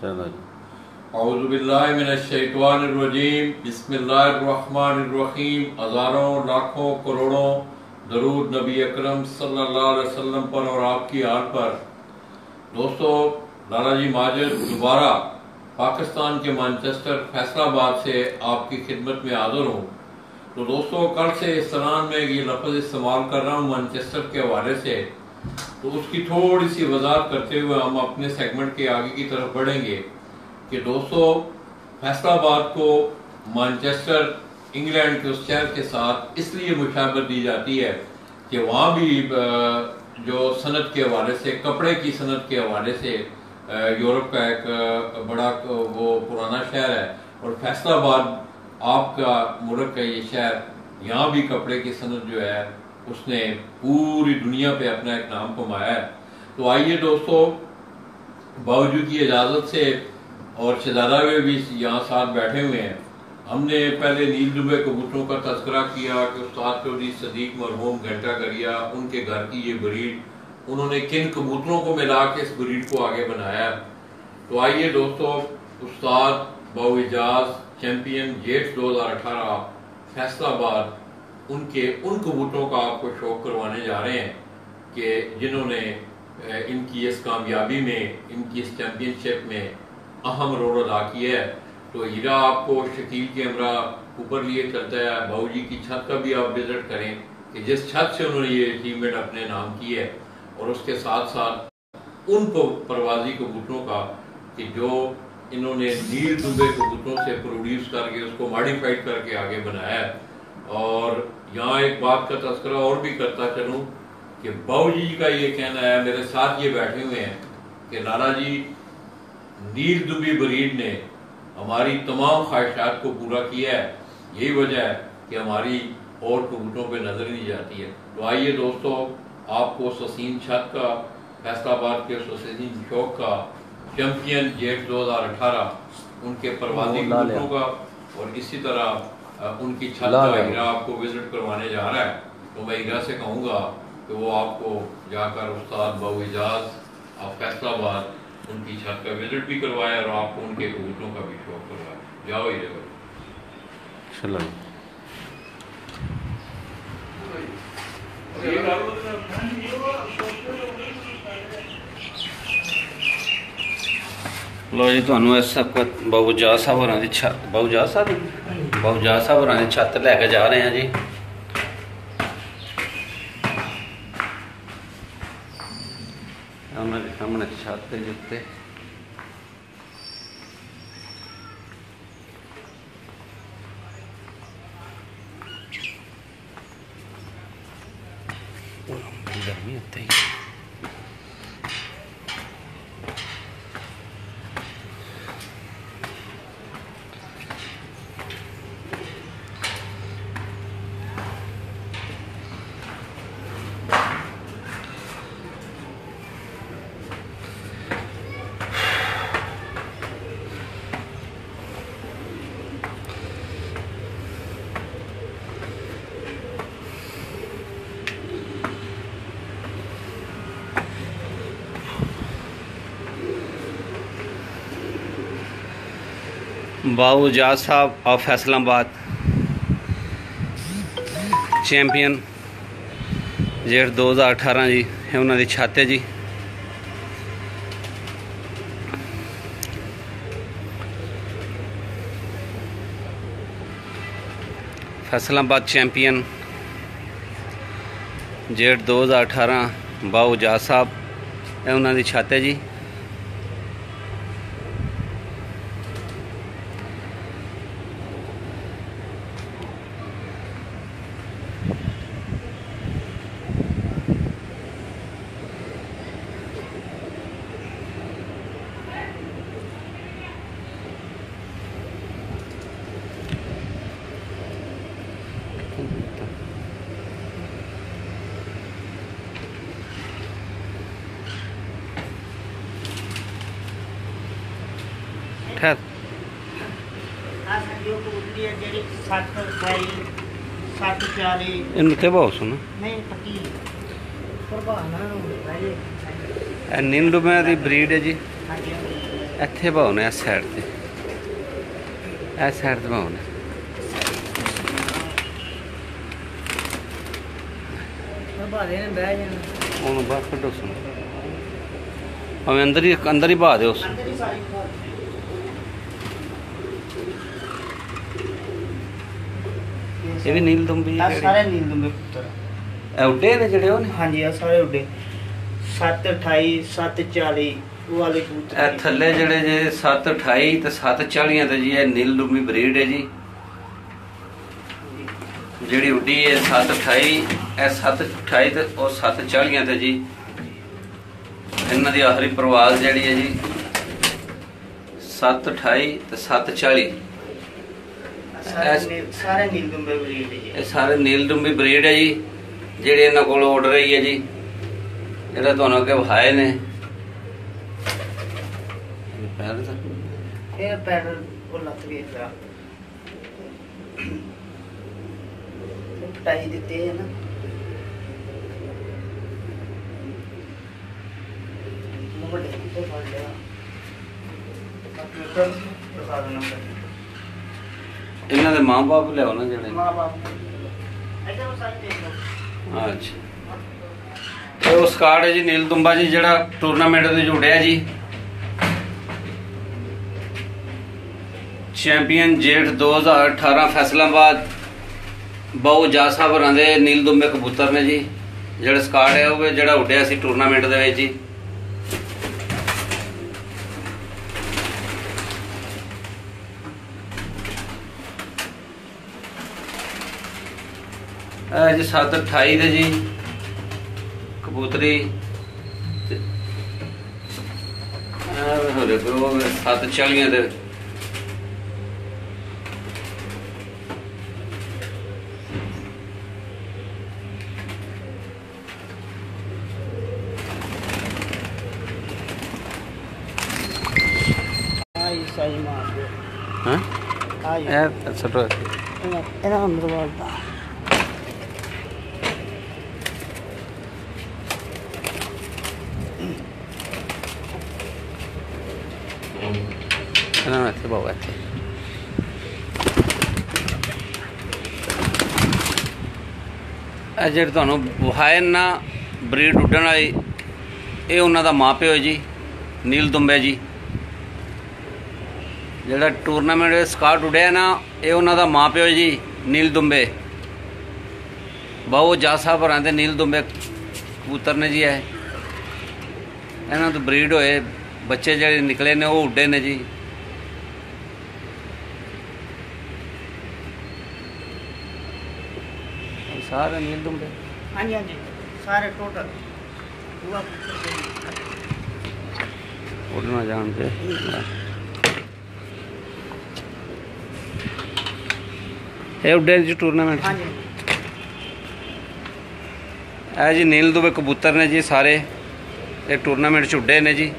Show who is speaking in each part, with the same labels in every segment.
Speaker 1: चलो
Speaker 2: औज़ुबिल्लाहिमिनश्शैतानिर्रजीम बिस्मिल्लाहिर्रहमानिर्रहीम। हज़ारों लाखों करोड़ों दरूद नबी अकरम सल्लल्लाहु अलैहि वसल्लम पर और आपकी आल पर। दोस्तों, लाला जी माजिद दोबारा पाकिस्तान के मैनचेस्टर फैसलाबाद से आपकी खिदमत में हाजिर हूँ। तो दोस्तों, कल से इस तरह में ये लफ्ज़ इस्तेमाल कर रहा हूँ मैनचेस्टर के हवाले से, तो उसकी थोड़ी सी वजाहत करते हुए हम अपने सेगमेंट के आगे की तरफ बढ़ेंगे कि दोस्तों, फैसलाबाद को मैनचेस्टर इंग्लैंड के उस शहर के साथ इसलिए मुशाबत दी जाती है कि वहाँ भी जो सनत के हवाले से, कपड़े की सनत के हवाले से यूरोप का एक बड़ा वो पुराना शहर है, और फैसलाबाद आपका मुल्क का ये शहर, यहाँ भी कपड़े की सनत जो है उसने पूरी दुनिया पे अपना एक नाम कमाया है। तो आइए दोस्तों, बावजूद की इजाज़त से और शहजादा भी यहाँ साथ बैठे हुए हैं, हमने पहले नील दुबे कबूतरों का तस्करा किया कि उस्ताद चौधरी सदीक मरहूम घंटा करिया, उनके घर की ये ब्रीड, उन्होंने किन कबूतरों को मिला के इस ब्रीड को आगे बनाया। तो आइए दोस्तों, उस्ताद बाइजाज चैंपियन जेट 2018 फैसलाबाद, उनके उन कबूतरों का आपको शौक करवाने जा रहे हैं कि जिन्होंने इनकी इस कामयाबी में, इनकी इस चैंपियनशिप में अहम रोल अदा किया है। तो हीरा आपको शकील के हमरा ऊपर लिए चलता है, बाबूजी की छत का भी आप विजिट करें कि जिस छत से उन्होंने ये अचीवमेंट अपने नाम की है, और उसके साथ साथ उन परवाजी कबूतरों का कि जो इन्होंने नील दुबे कबूतरों से प्रोड्यूस करके उसको मॉडिफाइड करके आगे बनाया है। और यहाँ एक बात का तस्करा और भी करता चलूँ कि बाबूजी का ये कहना है, मेरे साथ ये बैठे हुए हैं, कि लाला जी नील दुबी ब्रीड ने हमारी तमाम ख्वाहिशात को पूरा किया है, यही वजह है कि हमारी और कबूतरों पे नजर नहीं जाती है। तो आइए दोस्तों, आपको ससीन छत का, फैसलाबाद के ससीन शौक का चैंपियन जेट 2018 उनके परवाजी कबूतरों का और इसी तरह उनकी छत का हीरा आपको विजिट करवाने जा रहा है। तो मैं हीरा से कहूँगा कि वो आपको जाकर उस्ताद बाइजाज फैसलाबाद उनकी छत का विजिट भी करवाया और आपको उनके कबूतरों का भी शौक करवाया। जाओ ये
Speaker 1: चलो लो जी, तुहानू इस वक्त बाबूजाज साहब होरां दी छत, बाबूजाज साहब होरां दी छत लैके जा रहे हैं जी। उन्होंने सामने छत के उत्ते गर्मी होती है। बाबूजाज साहब ऑफ फैसलाबाद चैंपियन जेठ 2018 जी, उन्होंने छत है जी। फैसलाबाद चैंपियन जेठ 2018 बाबूजाज साहब, उन्होंने छत है जी। खैर इनते बहुत सुनो नील डुबे की ब्रीड है जी। ਇੱਥੇ ਭਾਉ ਨੇ, ਇਸ ਸਾਈਡ ਤੇ, ਇਸ ਸਾਈਡ ਤੇ ਭਾਉ ਨੇ। ਉਹਨੂੰ ਬਾਹਰ ਕੱਢੋ ਸੁਣ, ਭਾਵੇਂ ਅੰਦਰ ਹੀ ਬਹਾ ਦਿਓ ਉਸ। ਇਹ ਵੀ ਨੀਲ ਦੁੰਬੀ
Speaker 3: ਸਾਰੇ ਨੀਲ ਦੁੰਬੇ ਪੁੱਤਰ
Speaker 1: ਇਹ ਉੱਡੇ ਨੇ ਜਿਹੜੇ ਉਹ ਨੇ।
Speaker 3: ਹਾਂਜੀ ਆ ਸਾਰੇ ਉੱਡੇ 728 740 ਉਹ ਵਾਲੇ ਕਬੂਤਰ
Speaker 1: ਇਹ ਥੱਲੇ ਜਿਹੜੇ ਜੇ 728 ਤੇ 740 ਤੇ ਜੀ ਇਹ ਨੀਲ ਦੁੰਬੀ ਬਰੀਡ ਹੈ ਜੀ। ਜਿਹੜੀ ਉੱਡੀ ਹੈ 728, ਇਹ 728 ਤੇ ਉਹ 740 ਤੇ ਜੀ। ਇਹਨਾਂ ਦੀ ਆਖਰੀ ਪ੍ਰਵਾਜ਼ ਜਿਹੜੀ ਹੈ ਜੀ 728 ਤੇ 740।
Speaker 3: ਸਾਰੇ ਨੀਲ ਦੁੰਬੇ ਬਰੀਡ ਹੈ ਜੀ।
Speaker 1: ਇਹ ਸਾਰੇ ਨੀਲ ਦੁੰਬੀ ਬਰੀਡ ਹੈ ਜੀ, ਜਿਹੜੇ ਇਹਨਾਂ ਕੋਲ ਉੱਡ ਰਹੀ ਹੈ ਜੀ, ਜਿਹੜਾ ਤੁਹਾਨੂੰ ਅੱਗੇ ਵਿਖਾਏ ਨੇ।
Speaker 3: ਇਹ ਪੈਰ ਉਹ ਲੱਤ ਵੀ ਹੈ ਪਟਾਈ ਦਿੱਤੇ ਹੈ ਨਾ। ਵੱਡੇ ਤੋਂ ਫੜ ਲਿਆ ਕੰਪਿਊਟਰ ਦਿਖਾ ਦੇਣਾ।
Speaker 1: ਇਹਨਾਂ ਦੇ ਮਾਂ-ਬਾਪ ਲਿਆਓ ਨਾ ਜਿਹੜੇ।
Speaker 3: ਮਾਂ-ਬਾਪ ਇਹਦਾ ਸਾਰੇ ਦੇਖ ਲਓ।
Speaker 1: ਅੱਛਾ, ਇਹ ਉਸ ਕਾਰਡ ਹੈ ਜੀ ਨੀਲ ਦੁੰਬਾ ਜੀ, ਜਿਹੜਾ ਟੂਰਨਾਮੈਂਟ ਦੇ ਜੁੜਿਆ ਜੀ। ਚੈਂਪੀਅਨ ਜੇਠ 2018 ਫੈਸਲਾਬਾਦ ਬਹੁ ਜਾਸ ਸਾਹਿਬ ਹੋਰਾਂ ਦੇ ਨੀਲ ਦੁੰਬੇ ਕਬੂਤਰ ਨੇ ਜੀ। ਜਿਹੜਾ ਸਕਾਰਡ ਹੈ ਉਹ ਜਿਹੜਾ ਉੱਡਿਆ ਸੀ ਟੂਰਨਾਮੈਂਟ ਦੇ ਵਿੱਚ ਜੀ। ਇਹ ਜੀ 728 ਦੇ ਜੀ ਕਬੂਤਰੀ। ਹੋਰੇ ਕੋ 740 ਦੇ
Speaker 3: ਸਾਈ ਮਾਰ ਦਿਓ।
Speaker 1: ਹਾਂ
Speaker 3: ਆਈ
Speaker 1: ਇਹ ਛੋਟਾ
Speaker 3: ਇਹਨਾਂ ਅੰਦਰ ਵਾਲਦਾ
Speaker 1: ਇਹਨਾਂ ਇੱਥੇ ਬਾਬਾ ਇੱਥੇ। ਇਹ ਜਿਹੜੇ ਤੁਹਾਨੂੰ ਵਿਖਾਏ ਨਾ ਬਰੀਡ ਉੱਡਣ ਵਾਲੀ, ਇਹ ਉਹਨਾਂ ਦਾ ਮਾਂ ਪਿਓ ਜੀ ਨੀਲ ਦੁੰਬੇ ਜੀ। ਜਿਹੜਾ ਟੂਰਨਾਮੈਂਟ ਵਿੱਚ ਸਕਾਟ ਉੱਡਿਆ ਨਾ, ਇਹ ਉਹਨਾਂ ਦਾ ਮਾਂ ਪਿਓ ਜੀ ਨੀਲ ਦੁੰਬੇ। ਬਹੁ ਜਾ ਸਾਹਿਬ ਹੋਰਾਂ ਦੇ ਨੀਲ ਦੁੰਬੇ ਕਬੂਤਰ ਨੇ ਜੀ। ਇਹ ਇਹਨਾਂ ਤੋਂ ਬਰੀਡ ਹੋਏ ਬੱਚੇ ਜਿਹੜੇ ਨਿਕਲੇ ਨੇ ਉਹ ਉੱਡੇ ਨੇ ਜੀ। ਸਾਰੇ ਨੀਲ ਦੁੰਬੇ।
Speaker 3: ਹਾਂਜੀ ਹਾਂਜੀ ਸਾਰੇ ਟੋਟਲ ਪੂਰਾ
Speaker 1: ਉੱਡਣਾ ਜਾਣ ਤੇ। ਇਹ ਉੱਡੇ ਜੀ ਟੂਰਨਾਮੈਂਟ।
Speaker 3: ਹਾਂਜੀ
Speaker 1: ਇਹ ਜੀ ਨੀਲ ਦੁੰਬੇ ਕਬੂਤਰ ਨੇ ਜੀ ਸਾਰੇ। ਇਹ ਟੂਰਨਾਮੈਂਟ 'ਚ ਉੱਡੇ ਨੇ ਜੀ।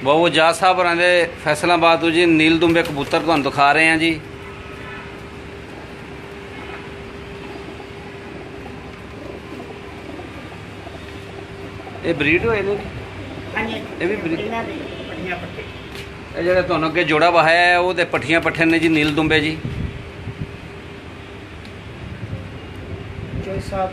Speaker 1: ਬਹੁ ਜਾ ਸਾਹਿਬ ਹੋਰਾਂ ਦੇ ਫੈਸਲਾਬਾਦ ਤੋਂ ਜੀ ਨੀਲ ਦੁੰਬੇ ਕਬੂਤਰ ਤੁਹਾਨੂੰ ਦਿਖਾ ਰਹੇ ਹਾਂ ਜੀ। ਇਹ ਬਰੀਡ ਹੋਏ ਨੇ।
Speaker 3: ਹਾਂਜੀ
Speaker 1: ਇਹ ਵੀ ਬਰੀਡ।
Speaker 3: ਇਹਨਾਂ ਦੇ ਪੱਠੀਆਂ ਪੱਠੇ
Speaker 1: ਇਹ ਜਿਹੜਾ ਤੁਹਾਨੂੰ ਅੱਗੇ ਜੋੜਾ ਵਹਾਇਆ ਹੈ ਉਹਦੇ ਪੱਠੀਆਂ ਪੱਠੇ ਨੇ ਜੀ ਨੀਲ ਦੁੰਬੇ ਜੀ।
Speaker 3: ਜੋਈ ਸਾਹਿਬ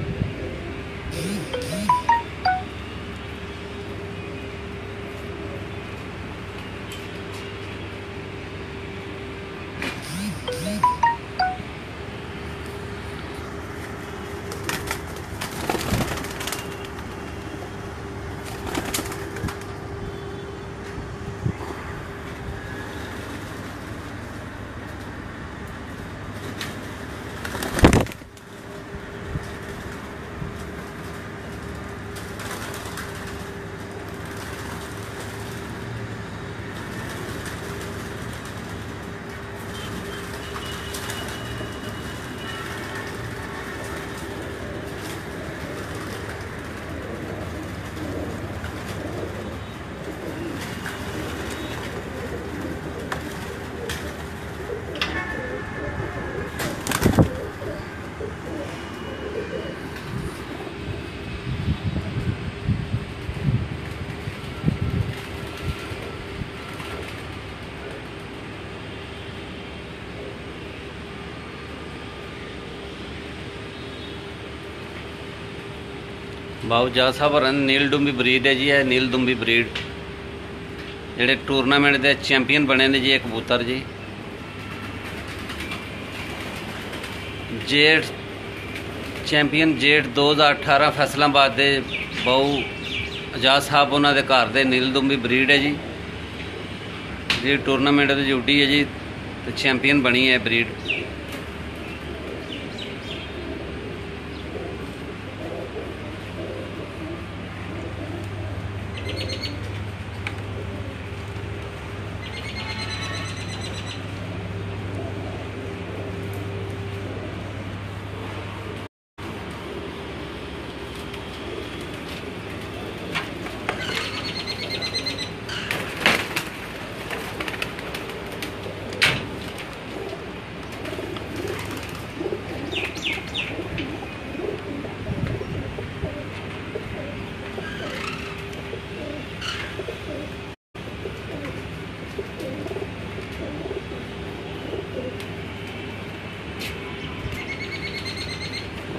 Speaker 1: बाबू जा साहब नील दुम्बी ब्रीड है जी। है नील दुम्बी ब्रीड जेडे टूरनामेंट के चैंपियन बने ने जी। एक कबूतर जी जेठ चैंपियन जेठ 2018 फैसलाबाद के बाऊ आजाद साहब उन्होंने घर के नील दुम्बी ब्रीड है जी। जी टूरनामेंट की जुड़ी है जी तो चैंपियन बनी है ब्रीड।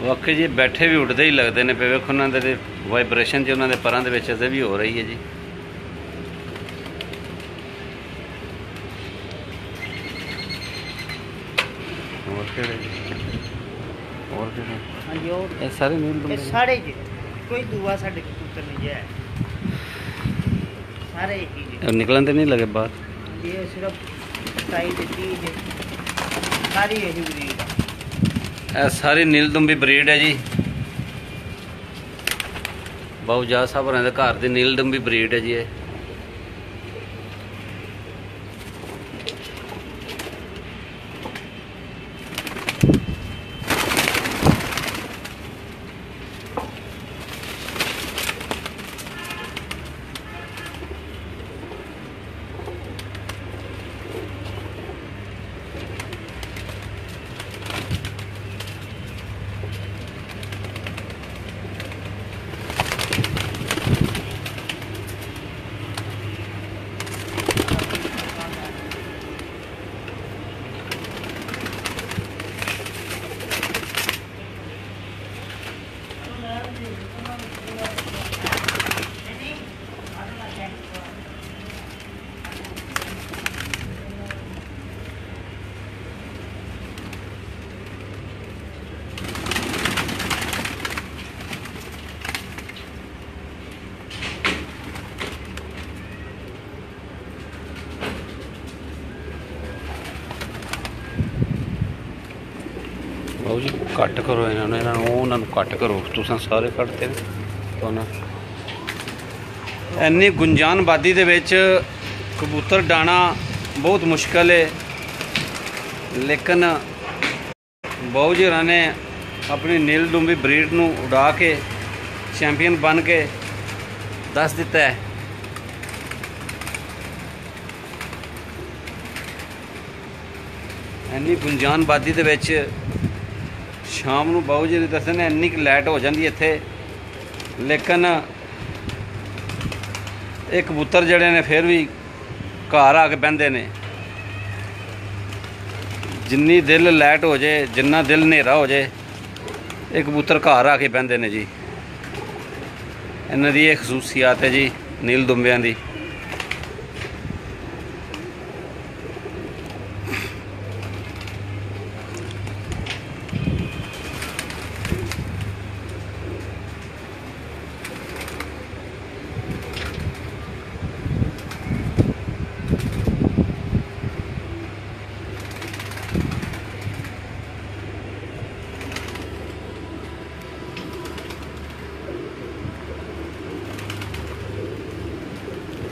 Speaker 1: वाकई जी बैठे भी उठते ही लगते हैं पे। वेखो उन्होंने वाइब्रेशन जो उन्होंने परां दे विच अजे भी हो रही है जी। सारे नील
Speaker 3: सारे जी कोई दुआ साडे कबूतर नहीं है सारे एक ही जी।
Speaker 1: निकलन तो नहीं लगे बाहर
Speaker 3: ये सिर्फ साइज दी है सारी यही ब्रीड
Speaker 1: है। सारी नील दुम्बी ब्रीड है जी। बाबू जा साहब होरें दे घर दी नील दुम्बी ब्रीड है जी। ये बाबू जी कट करो इन्होंने कट करो तुसां सारे कटते ने। इन्नी गुंजान आबादी दे विच कबूतर डाना बहुत मुश्किल है लेकिन बाबू जी ने अपनी नील दुम्बी ब्रीड नूं उड़ा के चैंपियन बन के दस दिता है। इन्नी गुंजान आबादी दे विच शाम नूं बाबू जी दसदे ने इन्नी लाइट हो जाती इत्थे लेकिन एक कबूतर जड़े ने फिर भी घर आके बहते ने। जिन्नी दिल लाइट हो जाए जिन्ना दिल नेरा हो जाए एक कबूतर घर आके बहते ने जी। इन्हां दी खसूसियात है जी नील दुम्बियां दी।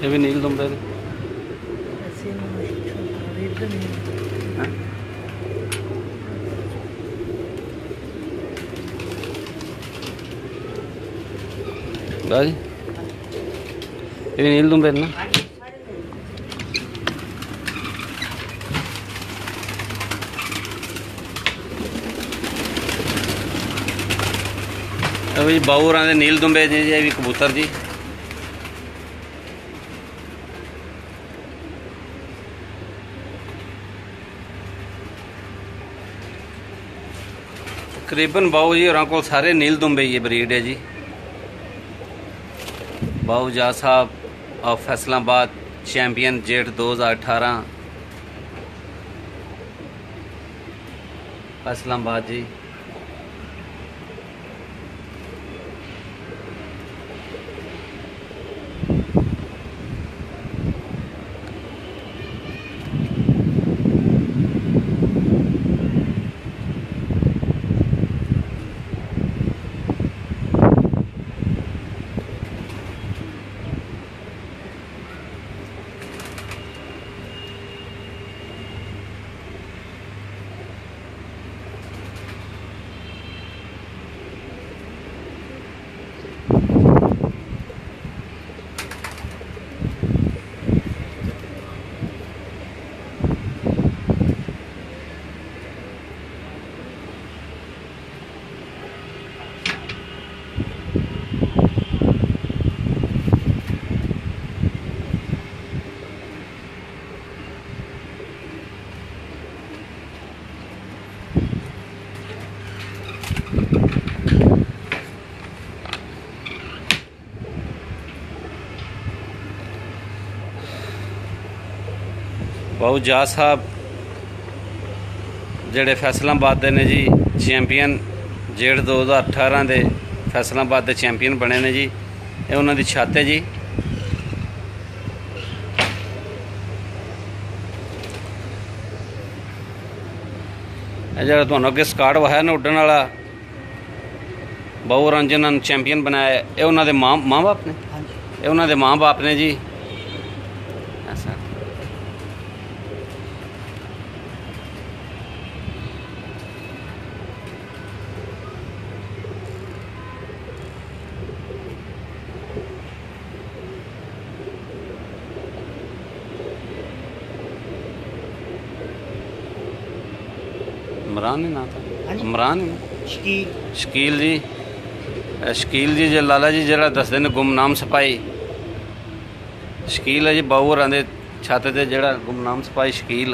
Speaker 1: ये भी नील दुम्बे भाई ये भी नील दुम्बे ना। अभी बाऊ होरां दे नील दुम्बे जी ये भी कबूतर जी। तकरीबन बाऊ जी होरां कोल सारे नील दुम्बे ये ब्रीड है जी। बाऊजा साहब ऑफ फैसलाबाद चैंपियन जेठ 2018 फैसलाबाद जी। बाऊजा साहब ਜਿਹੜੇ फैसलाबाद ਦੇ ਨੇ जी चैंपियन जेठ 2018 ਦੇ फैसलाबाद ਦੇ चैंपियन बने ਨੇ जी। ਇਹ ਉਹਨਾਂ ਦੀ ਛੱਤ ਹੈ जी। ਇਹ ਜਿਹੜਾ ਤੁਹਾਨੂੰ ਅੱਗੇ ਸਕਾਟ ਵਹਾਇਆ ਨਾ ਉੱਡਣ ਵਾਲਾ ਬਾਊ ਰੰਜਨ ਨੂੰ ਚੈਂਪੀਅਨ ਬਣਾਇਆ, ਇਹ ਉਹਨਾਂ ਦੇ ਮਾਂ ਬਾਪ ਨੇ। ਇਹ ਉਹਨਾਂ ਦੇ ਮਾਂ ਬਾਪ ਨੇ ਜੀ। ਐਸਾ इमरान है ना था, इमरान शकील जी। शकील जी जो लाला जी जरा दसते ने गुमनाम सिपाही शकील है जी। बाऊ होरां दे छत ते जरा गुमनाम सिपाही शकील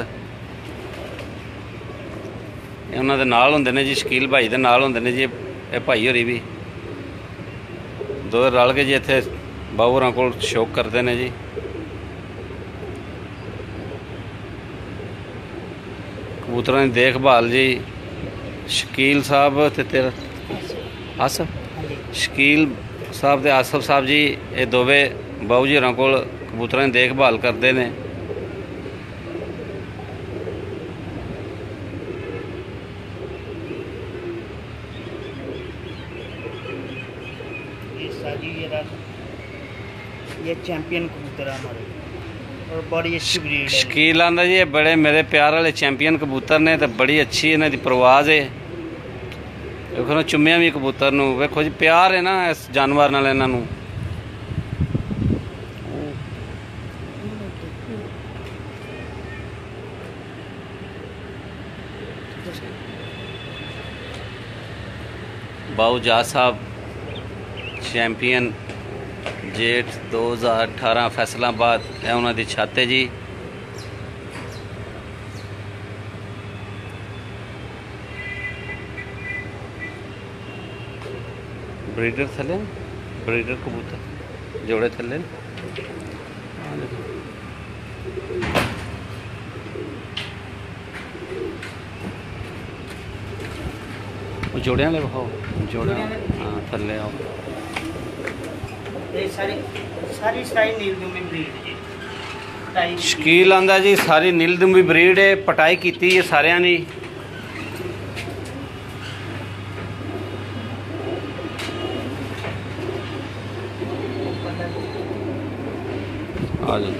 Speaker 1: उन्हां दे नाल हुंदे ने जी। शकील भाई दे नाल हुंदे ने जी। ये भाई होरी भी दो रल के जी इत्थे बाऊ होरां कोल शौक करते ने जी। कबूतरां दी देखभाल जी शकील साहब ते तेरा आसफ शकील साहब ते आसफ साहब जी ये दोवे बाऊ जी होरां कोल कबूतरां दी देखभाल करते ने।
Speaker 3: ये चैंपियन कबूतर है हमारे और बड़ी अच्छी ब्रीड है।
Speaker 1: शकील आंदा जी बड़े मेरे प्यार वाले चैंपियन कबूतर ने तो बड़ी अच्छी इन्हां दी परवाज़ है। देखो चुम्मिया भी कबूतर नूं वेखो जी प्यार है ना इस जानवर नाल इन्हां नूं। बाऊजा साहब चैंपियन जेठ 2018 फैसलाबाद है उन्हां दी छत है जी। ब्रीडर थले ब्रीडर कबूतर जोड़े थले जोड़े वाले बखाओ जोड़े हाँ थले आओ।
Speaker 3: सारी नीलदुंबी ब्रीड है।
Speaker 1: शकील आंदा जी सारी नीलदुंबी ब्रीड है। पटाई की है सारियां दी। आ जाओ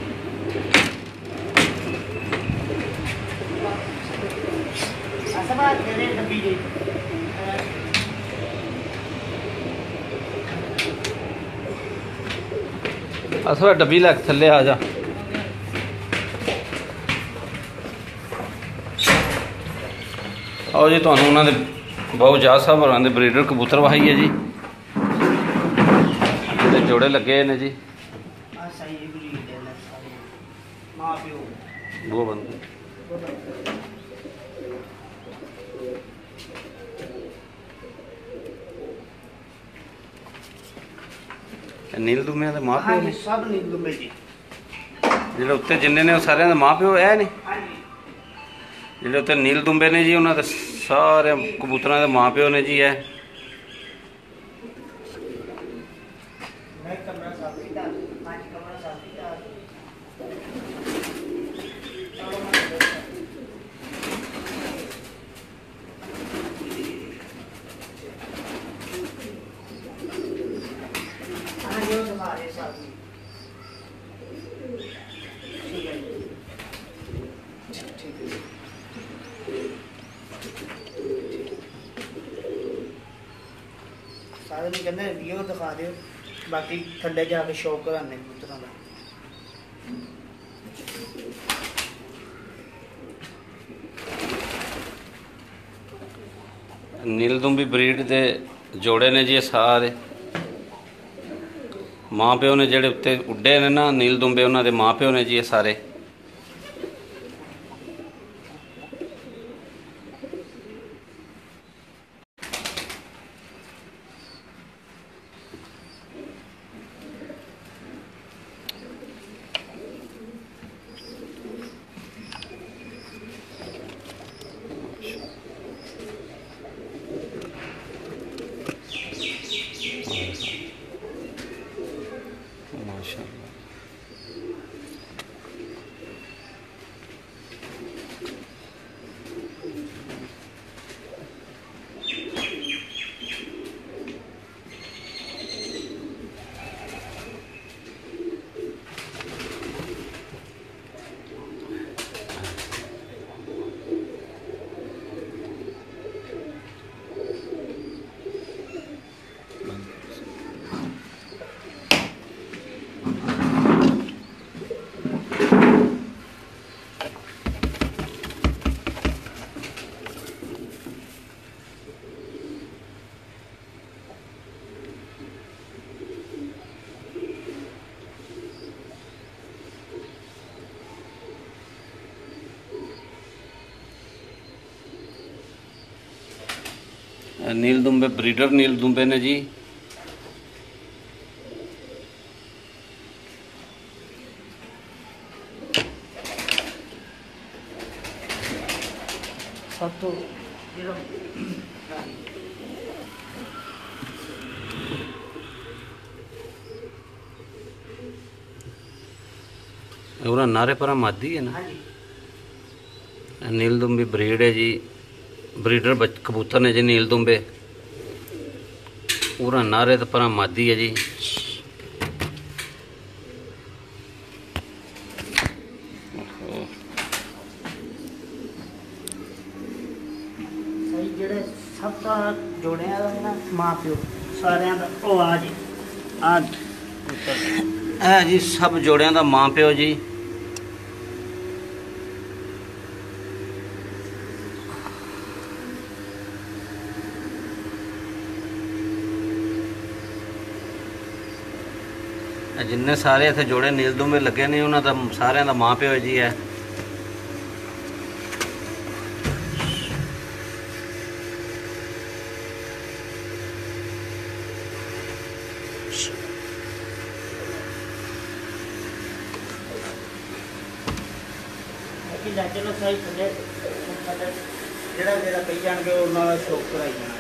Speaker 1: थोड़ा डब्बी लग थले आ जा। आओ जी तुहानू उन्होंने बाऊजा साहब होरां दे ब्रीडर कबूतर वहाई है जी। जोड़े लगे ने जी। वो बंद ਨੀਲ ਦੁੰਬਿਆਂ ਦੇ ਮਾਂ ਪਿਓ
Speaker 3: हाँ जी
Speaker 1: ਨੇ
Speaker 3: सब नील दुम्बे जी।
Speaker 1: ਜਿਹੜੇ ਉੱਤੇ ਜਿੰਨੇ ਨੇ ਉਹ ਸਾਰਿਆਂ ਦੇ ਮਾਂ ਪਿਓ ਇਹ ਨੇ।
Speaker 3: हाँ जी
Speaker 1: ਜਿਹੜੇ ਉੱਤੇ ਨੀਲ ਦੁੰਬੇ ਨੇ ਜੀ ਉਹਨਾਂ ਦੇ ਸਾਰੇ ਕਬੂਤਰਾਂ ਦੇ ਮਾਂ ਪਿਓ ਨੇ ਜੀ ਇਹ।
Speaker 3: मैं कमरा साफ कीता, पांच कमरा साफ कीता। हाँ ये हमारे साथ ही। ठीक है ठीक है। सारे ने कहते व्यू दिखा दो, बाकी थल्ले जाके शौक कराने कबूतरों का।
Speaker 1: ਨੀਲ ਦੁੰਬੀ ਬਰੀਡ ਦੇ ਜੋੜੇ ਨੇ ਜੀ ਇਹ ਸਾਰੇ। ਮਾਂ ਪਿਓ ਨੇ ਜਿਹੜੇ ਉੱਤੇ ਉੱਡੇ ਨੇ ਨਾ ਨੀਲ ਦੁੰਬੇ, ਉਹਨਾਂ ਦੇ ਮਾਂ ਪਿਓ ਨੇ ਜੀ ਇਹ ਸਾਰੇ। माशाअल्लाह। नील दुंबे ब्रीडर नील दुंबे ने जी।
Speaker 3: सब तो
Speaker 1: नारे पर मादी है ना।
Speaker 3: हाँ जी
Speaker 1: नील दुंबी ब्रीड है जी, ब्रीडर कबूतर ने जी नील दुंबे। पूरा नारे तो पर मादी है जी।
Speaker 3: सही जेड़े सब तो जोड़े ना मां प्यो सारे दा ओ आ जी आ
Speaker 1: जी सब जोड़ियां दा मां प्यो जी। जिन्ने सारे इत्थे जोड़े नील दुंबे लगे ने उन्हां दा सारियां दा मां प्यो जी है।
Speaker 3: बाकी चलो सही थले जेड़ा जेड़ा कही जाणगे उन्हां दा शौक कराई जाना।